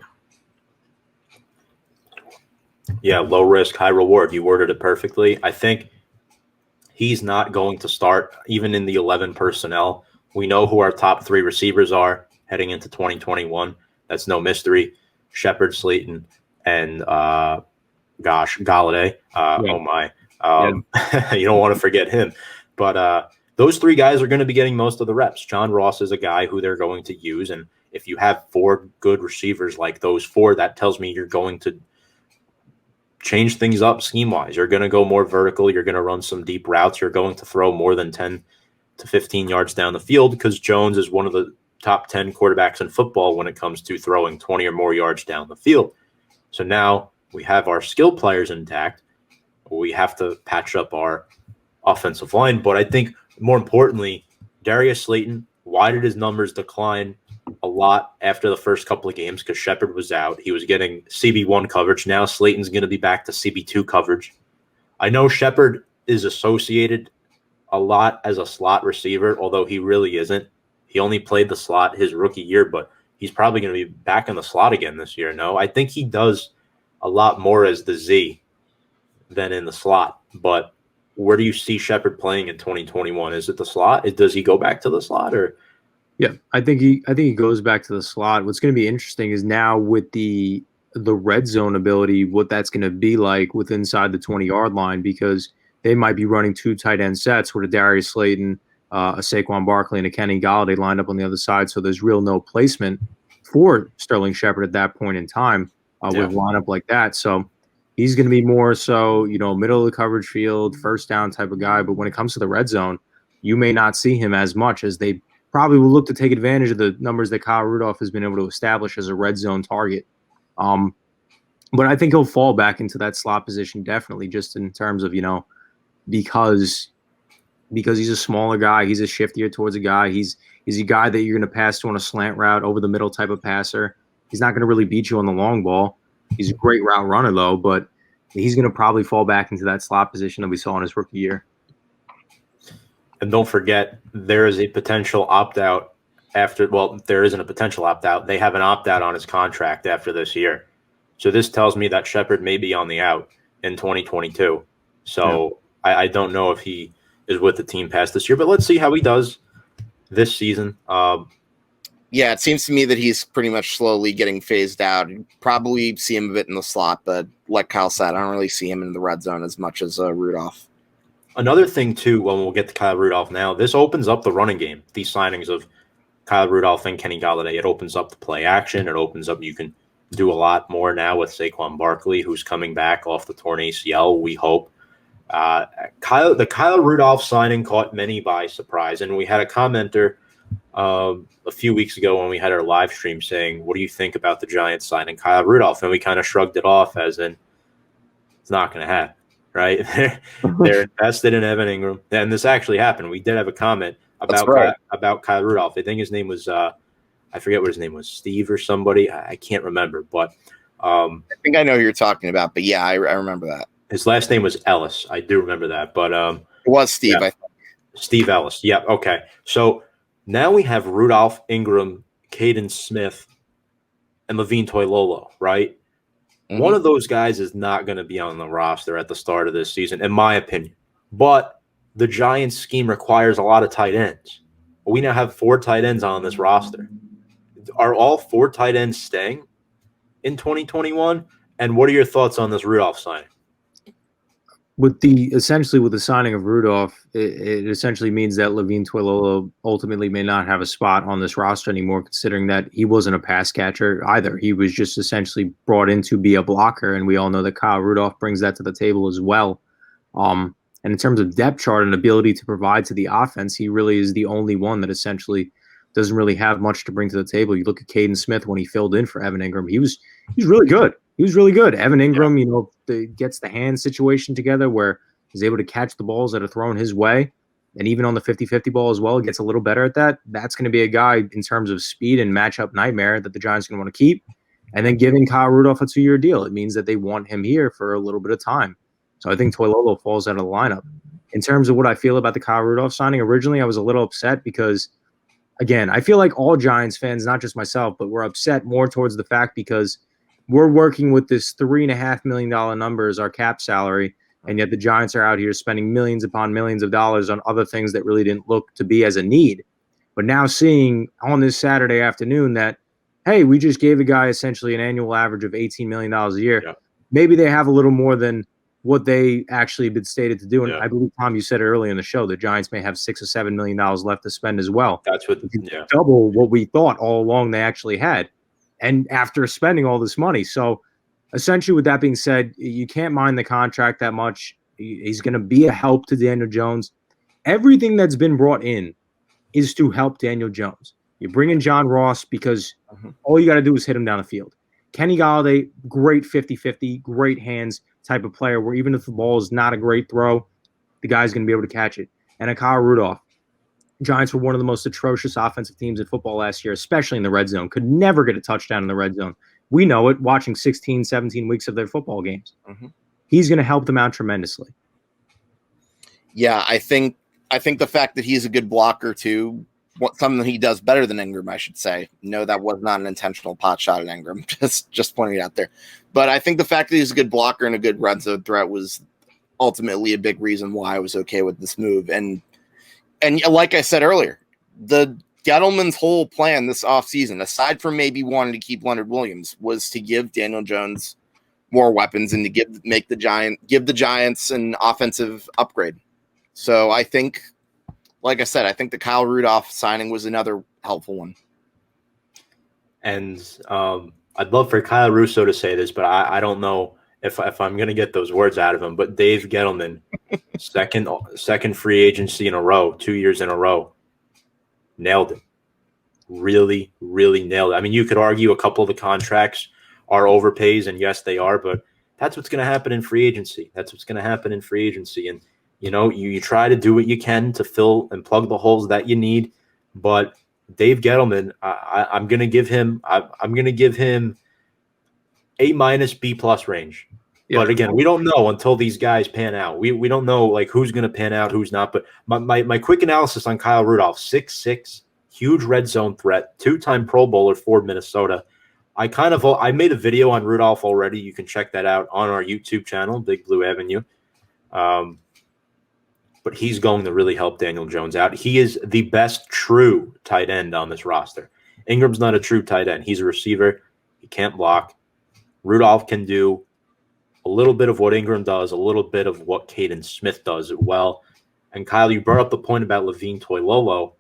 Yeah, low risk, high reward. You worded it perfectly. I think he's not going to start even in the 11 personnel. We know who our top 3 receivers are heading into 2021. That's no mystery. Shepard, Slayton, and Gallaudet. Oh my. You don't want to forget him. But those 3 guys are going to be getting most of the reps. John Ross is a guy who they're going to use. And if you have 4 good receivers like those 4, that tells me you're going to change things up scheme-wise. You're going to go more vertical. You're going to run some deep routes. You're going to throw more than 10 to 15 yards down the field because Jones is one of the top 10 quarterbacks in football when it comes to throwing 20 or more yards down the field. So now we have our skill players intact. We have to patch up our offensive line. But I think more importantly, Darius Slayton, why did his numbers decline a lot after the first couple of games? Because Shepard was out. He was getting CB1 coverage. Now Slayton's going to be back to CB2 coverage. I know Shepard is associated a lot as a slot receiver, although he really isn't. He only played the slot his rookie year, but he's probably going to be back in the slot again this year. No, I think he does a lot more as the Z than in the slot. But where do you see Shepard playing in 2021? Is it the slot? Does he go back to the slot or? Yeah, I think he goes back to the slot. What's going to be interesting is now with the red zone ability, what that's going to be like with inside the 20-yard line, because they might be running 2 tight end sets with a Darius Slayton, a Saquon Barkley, and a Kenny Golladay lined up on the other side. So there's real no placement for Sterling Shepard at that point in time with a lineup like that. So he's going to be more so, middle of the coverage field, first down type of guy. But when it comes to the red zone, you may not see him as much as they probably will look to take advantage of the numbers that Kyle Rudolph has been able to establish as a red zone target. But I think he'll fall back into that slot position definitely, just in terms of, because he's a smaller guy, he's a shiftier towards a guy. He's a guy that you're going to pass to on a slant route, over the middle type of passer. He's not going to really beat you on the long ball. He's a great route runner though, but he's going to probably fall back into that slot position that we saw in his rookie year. And don't forget, there is a potential opt-out there isn't a potential opt-out. They have an opt-out on his contract after this year. So this tells me that Shepard may be on the out in 2022. So I don't know if he is with the team past this year, but let's see how he does this season. Yeah, it seems to me that he's pretty much slowly getting phased out. You probably see him a bit in the slot, but like Kyle said, I don't really see him in the red zone as much as Rudolph. Another thing, too, when we'll get to Kyle Rudolph now, this opens up the running game, these signings of Kyle Rudolph and Kenny Golladay. It opens up the play action. It opens up, you can do a lot more now with Saquon Barkley, who's coming back off the torn ACL, we hope. The Kyle Rudolph signing caught many by surprise, and we had a commenter a few weeks ago when we had our live stream saying, what do you think about the Giants signing Kyle Rudolph? And we kind of shrugged it off as in, it's not going to happen. Right, they're invested in Evan Ingram, and this actually happened. We did have a comment about Kyle Rudolph. I think his name was I forget what his name was, Steve or somebody. I can't remember, but I think I know who you're talking about. But yeah, I remember that. His last name was Ellis. I do remember that, but it was Steve. Yeah. Steve Ellis. Yep. Okay. So now we have Rudolph, Ingram, Caden Smith, and Levine Toilolo, right? Mm-hmm. One of those guys is not going to be on the roster at the start of this season, in my opinion. But the Giants scheme requires a lot of tight ends. We now have 4 tight ends on this roster. Are all 4 tight ends staying in 2021? And what are your thoughts on this Rudolph signing? With the signing of Rudolph, it essentially means that Levine Toilolo ultimately may not have a spot on this roster anymore, considering that he wasn't a pass catcher either. He was just essentially brought in to be a blocker, and we all know that Kyle Rudolph brings that to the table as well. And in terms of depth chart and ability to provide to the offense, he really is the only one that essentially doesn't really have much to bring to the table. You look at Caden Smith when he filled in for Evan Ingram. He was really good. He was really good. Evan Ingram, gets the hand situation together where he's able to catch the balls that are thrown his way. And even on the 50-50 ball as well, gets a little better at that. That's going to be a guy in terms of speed and matchup nightmare that the Giants are going to want to keep. And then giving Kyle Rudolph a 2-year deal. It means that they want him here for a little bit of time. So I think Toilolo falls out of the lineup. In terms of what I feel about the Kyle Rudolph signing, originally I was a little upset because, again, I feel like all Giants fans, not just myself, but we're upset more towards the fact because we're working with this $3.5 million number as our cap salary, and yet the Giants are out here spending millions upon millions of dollars on other things that really didn't look to be as a need. But now seeing on this Saturday afternoon that, hey, we just gave a guy essentially an annual average of $18 million a year. Yeah. Maybe they have a little more than what they actually been stated to do. And I believe, Tom, you said earlier in the show, the Giants may have $6 or $7 million left to spend as well. That's what double what we thought all along they actually had. And after spending all this money. So essentially, with that being said, you can't mind the contract that much. He's going to be a help to Daniel Jones. Everything that's been brought in is to help Daniel Jones. You bring in John Ross because all you got to do is hit him down the field. Kenny Golladay, great 50-50, great hands type of player where even if the ball is not a great throw, the guy's going to be able to catch it. And a Kyle Rudolph. Giants were one of the most atrocious offensive teams in football last year, especially in the red zone. Could never get a touchdown in the red zone. We know it watching 16, 17 weeks of their football games. He's going to help them out tremendously. Yeah, I think the fact that he's a good blocker too, something he does better than Ingram, I should say. No, that was not an intentional pot shot at Ingram. Just pointing it out there. But I think the fact that he's a good blocker and a good red zone threat was ultimately a big reason why I was okay with this move. And like I said earlier, the Gettleman's whole plan this offseason, aside from maybe wanting to keep Leonard Williams, was to give Daniel Jones more weapons and to give the Giants an offensive upgrade. So I think, like I said, I think the Kyle Rudolph signing was another helpful one. And I'd love for Kyle Russo to say this, but I don't know if I'm going to get those words out of him. But Dave Gettleman, second free agency in a row, 2 years in a row, nailed it. Really, really nailed it. I mean, you could argue a couple of the contracts are overpays, and yes, they are, but that's what's going to happen in free agency. And, you try to do what you can to fill and plug the holes that you need. But Dave Gettleman, I'm going to give him A- B+ range. Yeah. But again, we don't know until these guys pan out. We don't know like who's going to pan out, who's not. But my quick analysis on Kyle Rudolph: 6'6", huge red zone threat, 2-time Pro Bowler for Minnesota. I made a video on Rudolph already. You can check that out on our YouTube channel, Big Blue Avenue. But he's going to really help Daniel Jones out. He is the best true tight end on this roster. Ingram's not a true tight end. He's a receiver. He can't block. Rudolph can do a little bit of what Ingram does, a little bit of what Caden Smith does as well. And Kyle, you brought up the point about Levine Toilolo.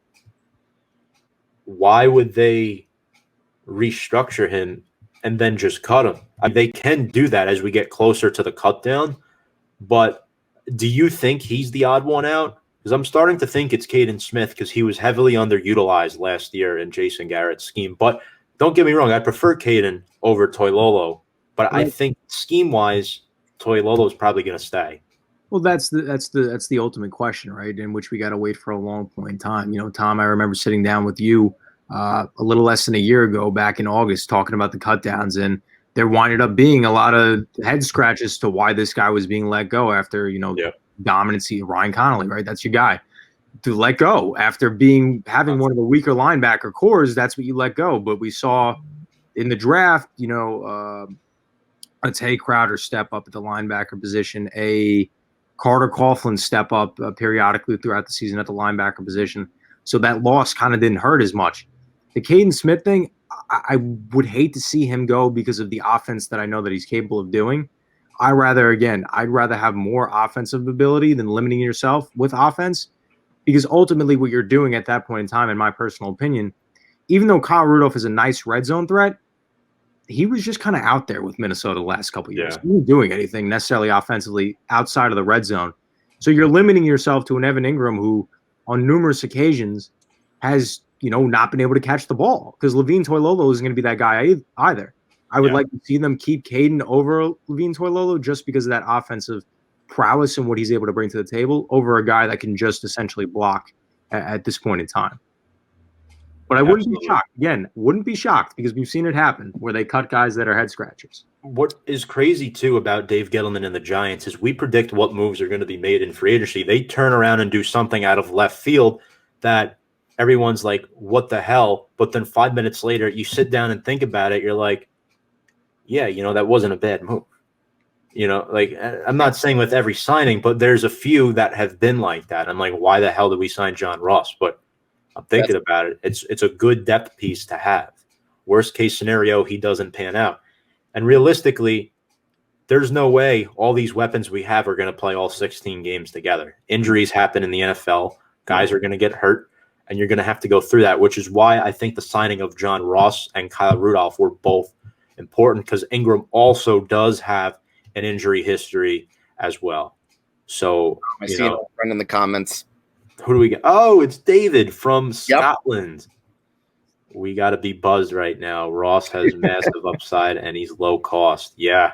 Why would they restructure him and then just cut him? I mean, they can do that as we get closer to the cut down, but do you think he's the odd one out? Because I'm starting to think it's Caden Smith because he was heavily underutilized last year in Jason Garrett's scheme. But don't get me wrong, I prefer Caden over Toilolo. But I think scheme-wise, Toilolo is probably going to stay. Well, that's the ultimate question, right? In which we got to wait for a long point in time. Tom, I remember sitting down with you a little less than a year ago, back in August, talking about the cutdowns, and there winded up being a lot of head scratches to why this guy was being let go after dominancy. Ryan Connolly, right? That's your guy. to let go after having one of the weaker linebacker cores. That's what you let go. But we saw in the draft, a Tay Crowder step up at the linebacker position, a Carter Coughlin step up periodically throughout the season at the linebacker position. So that loss kind of didn't hurt as much. The Caden Smith thing, I would hate to see him go because of the offense that I know that he's capable of doing. I'd rather have more offensive ability than limiting yourself with offense, because ultimately what you're doing at that point in time, in my personal opinion, even though Kyle Rudolph is a nice red zone threat, he was just kind of out there with Minnesota the last couple of years. Yeah. He wasn't doing anything necessarily offensively outside of the red zone. So you're limiting yourself to an Evan Ingram who on numerous occasions has, not been able to catch the ball, because Levine Toilolo isn't going to be that guy either. I would like to see them keep Caden over Levine Toilolo just because of that offensive prowess and what he's able to bring to the table over a guy that can just essentially block at this point in time. But I wouldn't be shocked. Again, wouldn't be shocked because we've seen it happen where they cut guys that are head scratchers. What is crazy, too, about Dave Gettleman and the Giants is we predict what moves are going to be made in free agency. They turn around and do something out of left field that everyone's like, what the hell? But then 5 minutes later, you sit down and think about it. You're like, yeah, that wasn't a bad move. I'm not saying with every signing, but there's a few that have been like that. I'm like, why the hell did we sign John Ross? But I'm thinking about it. It's a good depth piece to have. Worst case scenario, he doesn't pan out. And realistically, there's no way all these weapons we have are going to play all 16 games together. Injuries happen in the NFL. Guys are going to get hurt, and you're going to have to go through that, which is why I think the signing of John Ross and Kyle Rudolph were both important, because Ingram also does have an injury history as well. So I see a friend in the comments. Who do we get? Oh, it's David from Scotland. We got to be buzzed right now. Ross has massive upside and he's low cost. Yeah,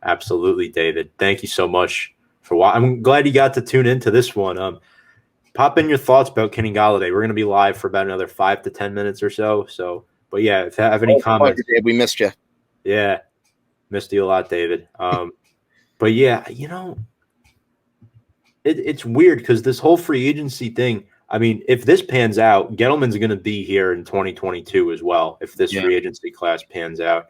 absolutely, David. Thank you so much for watching. I'm glad you got to tune into this one. Pop in your thoughts about Kenny Golladay. We're going to be live for about another 5 to 10 minutes or so. But yeah, if you have any comments. Dave, we missed you. Yeah, missed you a lot, David. But yeah, it's weird because this whole free agency thing, I mean, if this pans out, Gettleman's going to be here in 2022 as well, if this free agency class pans out.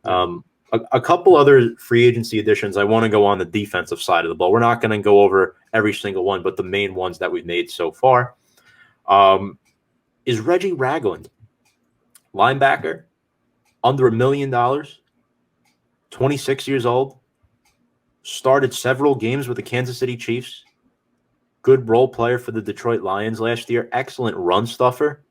A couple other free agency additions, I want to go on the defensive side of the ball. We're not going to go over every single one, but the main ones that we've made so far is Reggie Ragland, linebacker, under $1 million, 26 years old, started several games with the Kansas City Chiefs. Good role player for the Detroit Lions last year. Excellent run stuffer.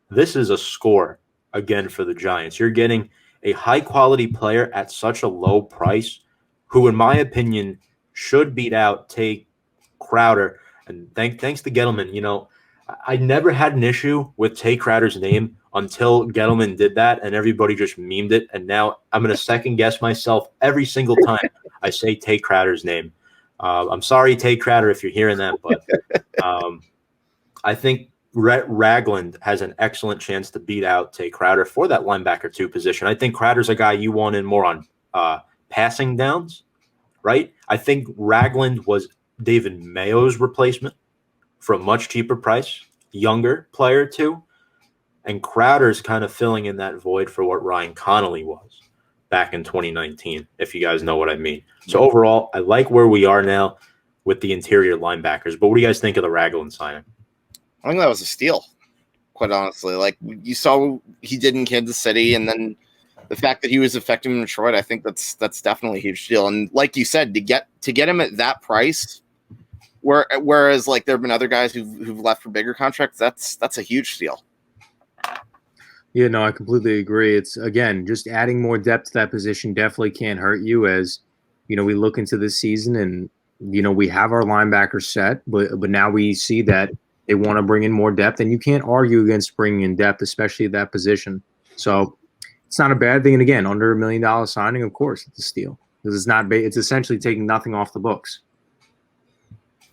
This is a score again for the Giants. You're getting a high-quality player at such a low price who, in my opinion, should beat out Tay Crowder. And thanks to Gettleman. I never had an issue with Tay Crowder's name until Gettleman did that, and everybody just memed it. And now I'm going to second-guess myself every single time I say Tay Crowder's name. I'm sorry, Tay Crowder, if you're hearing that, but I think Ragland has an excellent chance to beat out Tay Crowder for that linebacker 2 position. I think Crowder's a guy you want in more on passing downs, right? I think Ragland was David Mayo's replacement for a much cheaper price, younger player too, and Crowder's kind of filling in that void for what Ryan Connolly was back in 2019, if you guys know what I mean. So overall, I like where we are now with the interior linebackers. But what do you guys think of the Ragland signing? I think that was a steal, quite honestly. Like you saw what he did in Kansas City, and then the fact that he was effective in Detroit, I think that's definitely a huge deal. And like you said, to get him at that price, whereas like there have been other guys who've left for bigger contracts, that's a huge steal. Yeah, no, I completely agree. It's, again, just adding more depth to that position definitely can't hurt you as, we look into this season and, we have our linebackers set, but now we see that they want to bring in more depth, and you can't argue against bringing in depth, especially at that position. So it's not a bad thing. And again, under $1 million signing, of course, it's a steal because it's essentially taking nothing off the books.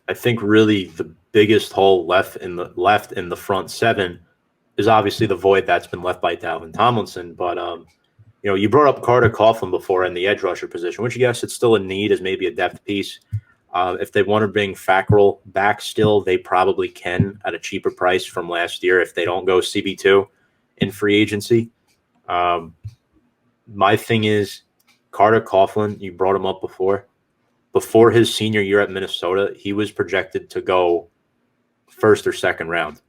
I think really the biggest hole left in the front seven is obviously the void that's been left by Dalvin Tomlinson. But, you brought up Carter Coughlin before in the edge rusher position, which, yes, it's still a need as maybe a depth piece. If they want to bring Fackrell back still, they probably can at a cheaper price from last year if they don't go CB2 in free agency. My thing is Carter Coughlin, you brought him up before. Before his senior year at Minnesota, he was projected to go first or second round.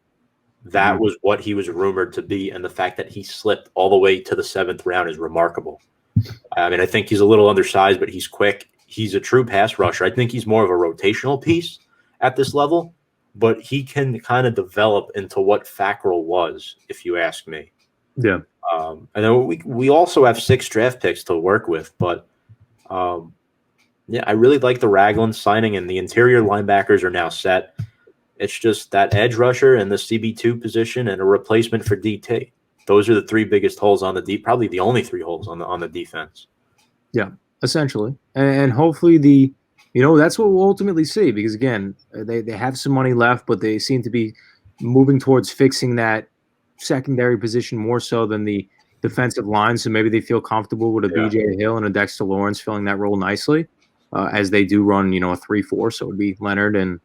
That was what he was rumored to be, and the fact that he slipped all the way to the 7th round is remarkable. I mean, I think he's a little undersized, but he's quick. He's a true pass rusher. I think he's more of a rotational piece at this level, but he can kind of develop into what Fackrell was, if you ask me. Yeah. I know we also have 6 draft picks to work with, but yeah, I really like the Ragland signing, and the interior linebackers are now set. It's just that edge rusher and the CB2 position and a replacement for DT. Those are the 3 biggest holes on the probably the only 3 holes on the defense. Yeah, essentially. And hopefully that's what we'll ultimately see, because again, they have some money left, but they seem to be moving towards fixing that secondary position more so than the defensive line. So maybe they feel comfortable with a BJ Hill and a Dexter Lawrence filling that role nicely, as they do run, a 3-4. So it would be Leonard and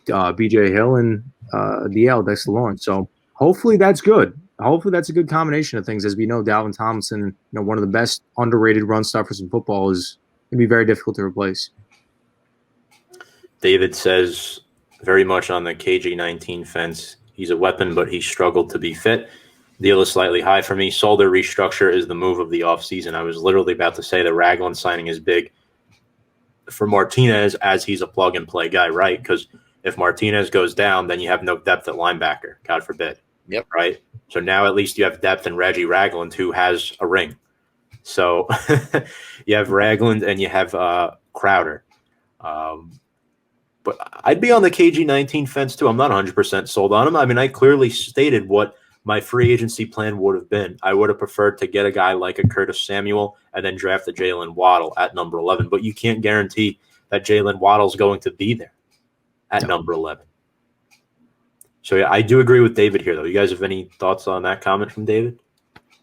BJ Hill and DL Dexter Lawrence. So hopefully that's good. Hopefully that's a good combination of things. As we know, Dalvin Tomlinson, one of the best underrated run stuffers in football, is going to be very difficult to replace. David says very much on the KG19 fence, he's a weapon, but he struggled to be fit. Deal is slightly high for me. Solder restructure is the move of the offseason. I was literally about to say the Ragland signing is big for Martinez, as he's a plug-and-play guy, right? Because if Martinez goes down, then you have no depth at linebacker, God forbid. Yep. Right? So now at least you have depth in Reggie Ragland, who has a ring. So you have Ragland and you have Crowder. But I'd be on the KG19 fence too. I'm not 100% sold on him. I mean, I clearly stated what my free agency plan would have been. I would have preferred to get a guy like a Curtis Samuel and then draft a Jalen Waddle at number 11. But you can't guarantee that Jalen Waddle's going to be there at number 11. So, yeah, I do agree with David here, though. You guys have any thoughts on that comment from David?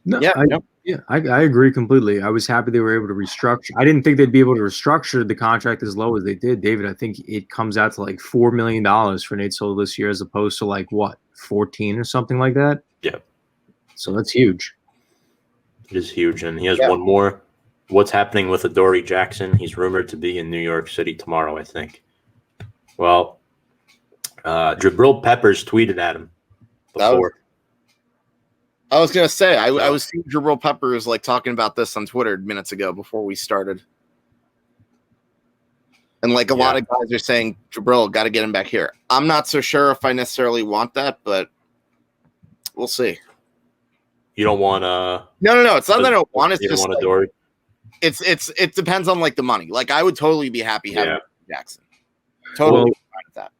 No, I agree completely. I was happy they were able to restructure. I didn't think they'd be able to restructure the contract as low as they did, David. I think it comes out to like $4 million for Nate Solder this year, as opposed to like what, 14 or something like that. Yeah. So that's huge. It is huge, and he has one more. What's happening with Adoree Jackson? He's rumored to be in New York City tomorrow, I think. Well, Jabril Peppers tweeted at him before. I was gonna say I was seeing Jabril Peppers like talking about this on Twitter minutes ago before we started, and like a lot of guys are saying, Jabril, got to get him back here. I'm not so sure if I necessarily want that, but we'll see. You don't want No. It's not that I don't want. It's you just don't want Adoree. It depends on like the money. Like I would totally be happy having Jackson. Totally fine with that.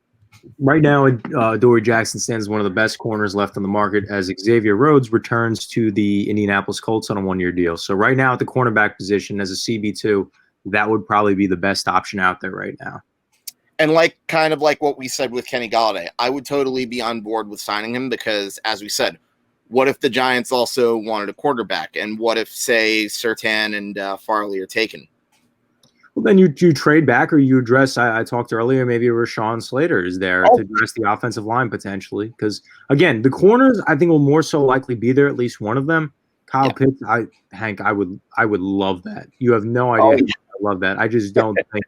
Right now, Adoree Jackson stands as one of the best corners left on the market, as Xavier Rhodes returns to the Indianapolis Colts on a 1-year deal. So right now at the cornerback position as a CB2, that would probably be the best option out there right now. And like kind of like what we said with Kenny Golladay, I would totally be on board with signing him because, as we said, what if the Giants also wanted a quarterback? And what if, say, Surtain and Farley are taken? Well, then you trade back, or you address, I talked earlier, maybe Rashawn Slater is there to address the offensive line potentially. Because, again, the corners, I think, will more so likely be there, at least one of them. Kyle Pitts, Hank, I would love that. You have no idea. I love that. I just don't think.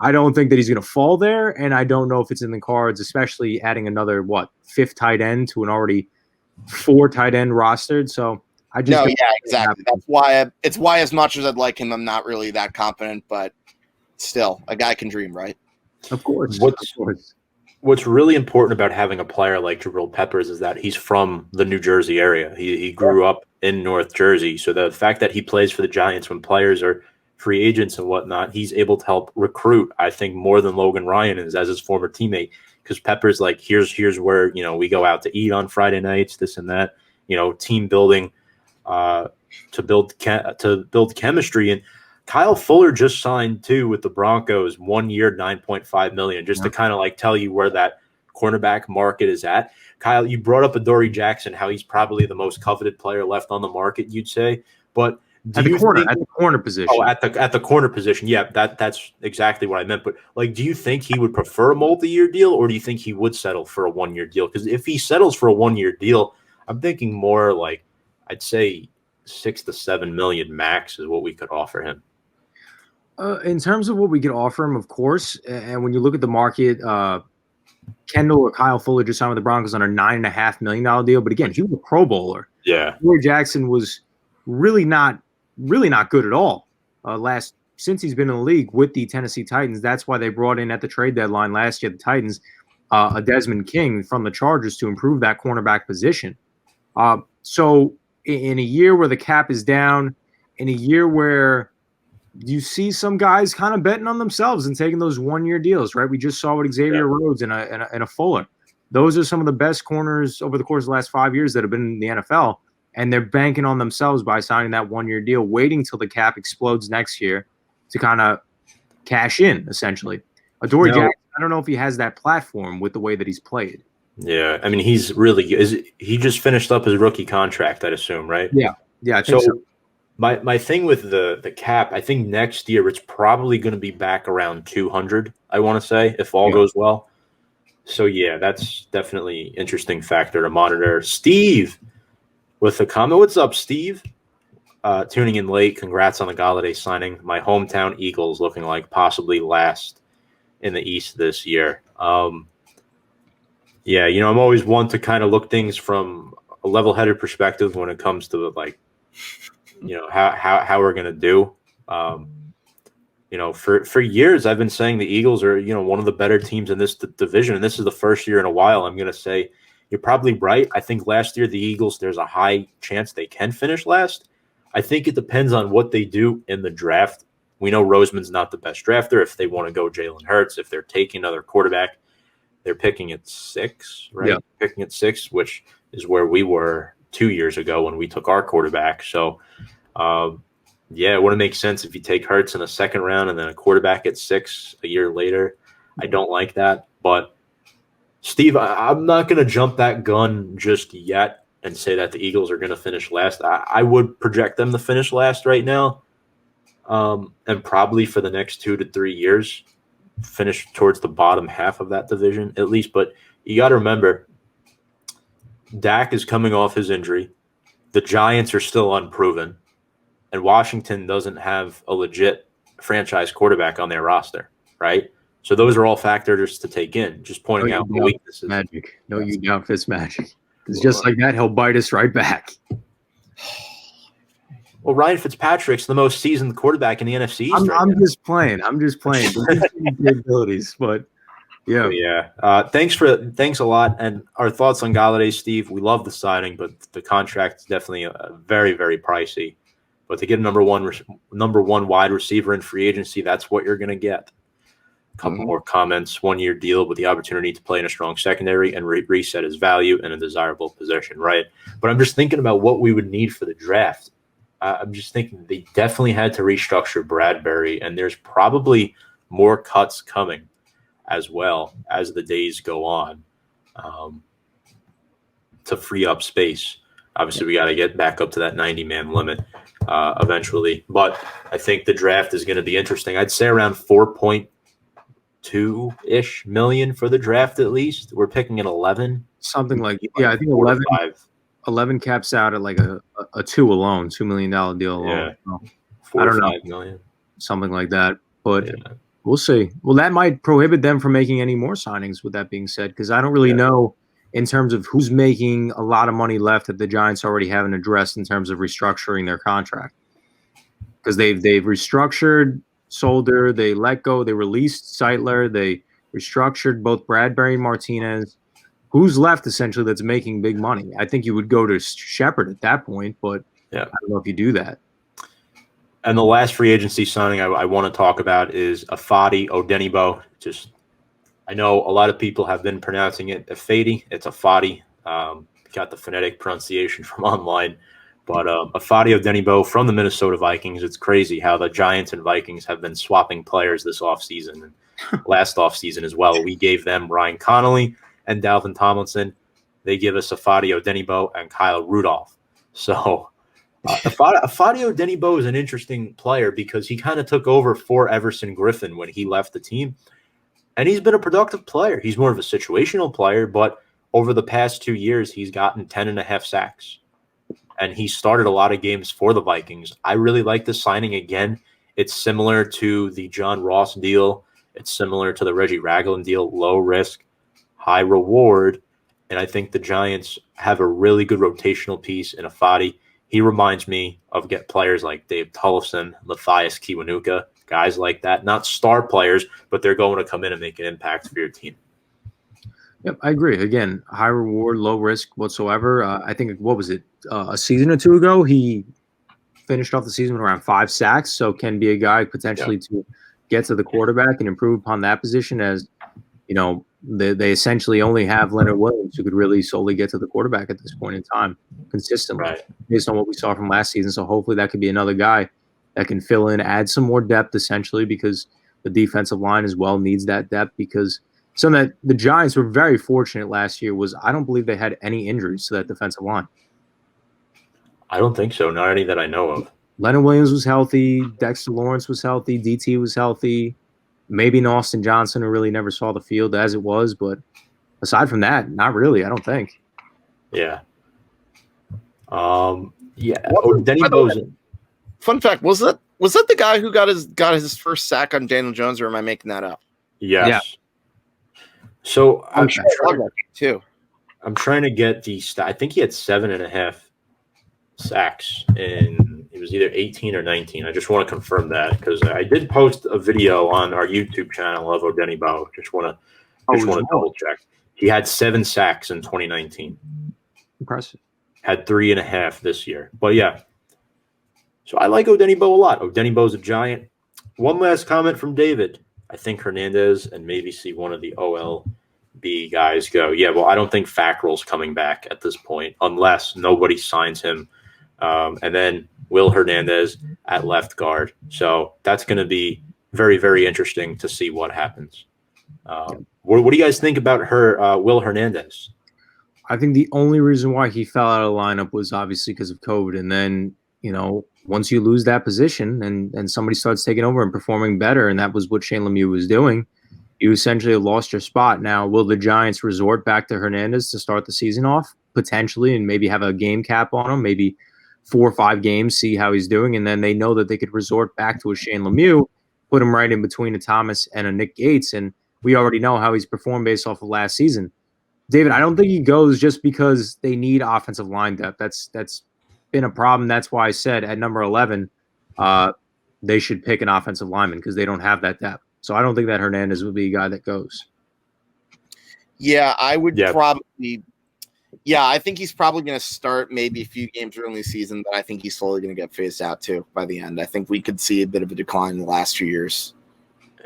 I don't think that he's going to fall there, and I don't know if it's in the cards, especially adding another, 5th tight end to an already 4 tight end rostered. So I just exactly. That's why it's why as much as I'd like him, I'm not really that confident, but still, a guy can dream, right? Of course. What's really important about having a player like Jabril Peppers is that he's from the New Jersey area. He grew up in North Jersey, so the fact that he plays for the Giants when players are free agents and whatnot, he's able to help recruit, I think, more than Logan Ryan is as his former teammate. Because Pepper's like, here's where, we go out to eat on Friday nights, this and that, team building to build chemistry. And Kyle Fuller just signed too with the Broncos, 1 year, $9.5 million, just to kind of like tell you where that cornerback market is at. Kyle, you brought up Adoree Jackson, how he's probably the most coveted player left on the market, you'd say, but At the corner position. Oh, at the corner position. Yeah, that's exactly what I meant. But like, do you think he would prefer a multi-year deal, or do you think he would settle for a 1-year deal? Because if he settles for a 1-year deal, I'm thinking more like, I'd say 6 to 7 million max is what we could offer him. In terms of what we could offer him, of course. And when you look at the market, Kendall or Kyle Fuller just signed with the Broncos on a $9.5 million deal. But again, he was a Pro Bowler. Yeah. Roy Jackson was really not good at all since he's been in the league with the Tennessee Titans. That's why they brought in at the trade deadline last year, the Titans, a Desmond King from the Chargers to improve that cornerback position. So in a year where the cap is down, in a year where you see some guys kind of betting on themselves and taking those 1-year deals, right? We just saw with Xavier Rhodes and a Fuller. Those are some of the best corners over the course of the last 5 years that have been in the NFL, and they're banking on themselves by signing that 1-year deal, waiting till the cap explodes next year to kind of cash in, essentially. Adoree Jackson, I don't know if he has that platform with the way that he's played. Yeah, I mean, he's really he just finished up his rookie contract, I'd assume, right? Yeah, I think so. My thing with the cap, I think next year it's probably going to be back around 200, I want to say, if all goes well. So, yeah, that's definitely an interesting factor to monitor. Steve with the comment. What's up, Steve? Tuning in late. Congrats on the Gallaudet signing. My hometown Eagles looking like possibly last in the East this year. Yeah, I'm always one to kind of look things from a level-headed perspective when it comes to, like, how we're going to do. For years I've been saying the Eagles are, one of the better teams in this division, and this is the first year in a while I'm going to say you're probably right. I think last year the Eagles, there's a high chance they can finish last. I think it depends on what they do in the draft. We know Roseman's not the best drafter. If they want to go Jalen Hurts, if they're taking another quarterback, they're picking at 6, right? Yeah. Picking at 6, which is where we were 2 years ago when we took our quarterback. So, it wouldn't make sense if you take Hurts in the second round and then a quarterback at 6 a year later. I don't like that. But, Steve, I'm not going to jump that gun just yet and say that the Eagles are going to finish last. I would project them to finish last right now, and probably for the next 2 to 3 years finish towards the bottom half of that division at least. But you got to remember, Dak is coming off his injury. The Giants are still unproven. And Washington doesn't have a legit franchise quarterback on their roster, right? So those are all factors to take in. Just pointing out the weaknesses. Magic. No, you doubt Fitzmagic. Because just like that, he'll bite us right back. Well, Ryan Fitzpatrick's the most seasoned quarterback in the NFC East. I'm just playing. I'm just playing. Abilities, but yeah. Thanks a lot. And our thoughts on Gallaudet, Steve. We love the signing, but the contract is definitely very, very pricey. But to get a number one wide receiver in free agency, that's what you're going to get. A couple more comments. 1-year deal with the opportunity to play in a strong secondary and reset his value in a desirable position, right? But I'm just thinking about what we would need for the draft. I'm just thinking they definitely had to restructure Bradbury, and there's probably more cuts coming as well as the days go on to free up space. Obviously, we got to get back up to that 90-man limit eventually. But I think the draft is going to be interesting. I'd say around 4.2-ish million for the draft at least. We're picking at 11. Something like I think 11 caps out at like a 2 alone, $2 million deal alone. Yeah. So, 4 I or don't 5 know. million. Something like that. But we'll see. Well, that might prohibit them from making any more signings, with that being said, because I don't really know in terms of who's making a lot of money left that the Giants already haven't addressed in terms of restructuring their contract. Because they've restructured Solder, they let go, they released Seitler, they restructured both Bradbury and Martinez. Who's left essentially that's making big money? I think you would go to Shepard at that point, but I don't know if you do that. And the last free agency signing I want to talk about is Afadi Odenibo. I know a lot of people have been pronouncing it Afadi. It's Afadi. Got the phonetic pronunciation from online. But Afadi Odenibo from the Minnesota Vikings. It's crazy how the Giants and Vikings have been swapping players this offseason and last offseason as well. We gave them Ryan Connolly and Dalvin Tomlinson. They give us Afadi Odenibo and Kyle Rudolph. So Afadio Denibo is an interesting player because he kind of took over for Everson Griffin when he left the team. And he's been a productive player. He's more of a situational player, but over the past 2 years, he's gotten 10.5 sacks. And he started a lot of games for the Vikings. I really like this signing again. It's similar to the John Ross deal. It's similar to the Reggie Ragland deal. Low risk, high reward. And I think the Giants have a really good rotational piece in Afadi. He reminds me of players like Dave Tullifson, Matthias Kiwanuka, guys like that. Not star players, but they're going to come in and make an impact for your team. Yep, I agree. Again, high reward, low risk whatsoever. I think, what was it, a season or two ago, he finished off the season with around 5 sacks, so can be a guy potentially to get to the quarterback and improve upon that position as, they essentially only have Leonard Williams who could really solely get to the quarterback at this point in time consistently based on what we saw from last season. So hopefully that could be another guy that can fill in, add some more depth essentially, because the defensive line as well needs that depth, because something that the Giants were very fortunate last year was I don't believe they had any injuries to that defensive line. I don't think so. Not any that I know of. Leonard Williams was healthy. Dexter Lawrence was healthy. DT was healthy. Maybe an Austin Johnson who really never saw the field as it was. But aside from that, not really, I don't think. Yeah. Denny Bozen. Fun fact, was that the guy who got his first sack on Daniel Jones, or am I making that up? Yes. Yeah. So I'm trying to get the stat. I think he had 7.5 sacks in, it was either 18 or 19. I just want to confirm that because I did post a video on our YouTube channel of Odenibo. Just want to double check. He had 7 sacks in 2019. Impressive. Had 3.5 this year. But yeah. So I like Odenibo a lot. Odenibo's a Giant. One last comment from David. I think Hernandez and maybe see one of the OLB guys go. Yeah, well, I don't think Fackrell's coming back at this point unless nobody signs him. And then Will Hernandez at left guard. So that's going to be very, very interesting to see what happens. What do you guys think about Will Hernandez? I think the only reason why he fell out of the lineup was obviously because of COVID. And then, once you lose that position and somebody starts taking over and performing better, and that was what Shane Lemieux was doing, you essentially lost your spot. Now, will the Giants resort back to Hernandez to start the season off? Potentially, and maybe have a game cap on him, maybe 4 or 5 games, see how he's doing, and then they know that they could resort back to a Shane Lemieux, put him right in between a Thomas and a Nick Gates, and we already know how he's performed based off of last season. David, I don't think he goes just because they need offensive line depth. That's been a problem. That's why I said at number 11, they should pick an offensive lineman because they don't have that depth. So I don't think that Hernandez would be a guy that goes. Yeah, I would probably. Yeah, I think he's probably going to start maybe a few games early in the season, but I think he's slowly going to get phased out too by the end. I think we could see a bit of a decline in the last 2 years.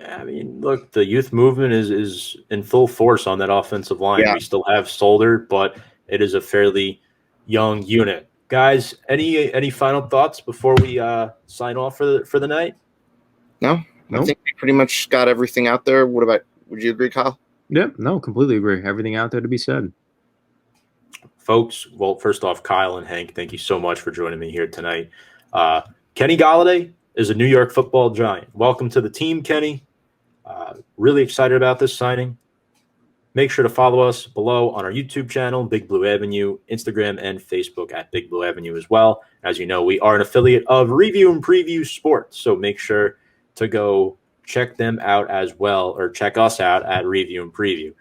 I mean, look, the youth movement is in full force on that offensive line. Yeah. We still have Solder, but it is a fairly young unit. Guys, any final thoughts before we sign off for the night? No, Nope. I think we pretty much got everything out there. Would you agree, Kyle? Yeah, no, completely agree. Everything out there to be said. Folks, well, first off, Kyle and Hank, thank you so much for joining me here tonight. Kenny Golladay is a New York Football Giant. Welcome to the team, Kenny. Really excited about this signing. Make sure to follow us below on our YouTube channel, Big Blue Avenue, Instagram, and Facebook at Big Blue Avenue as well. As you know, we are an affiliate of Review and Preview Sports, so make sure to go check them out as well, or check us out at Review and Preview.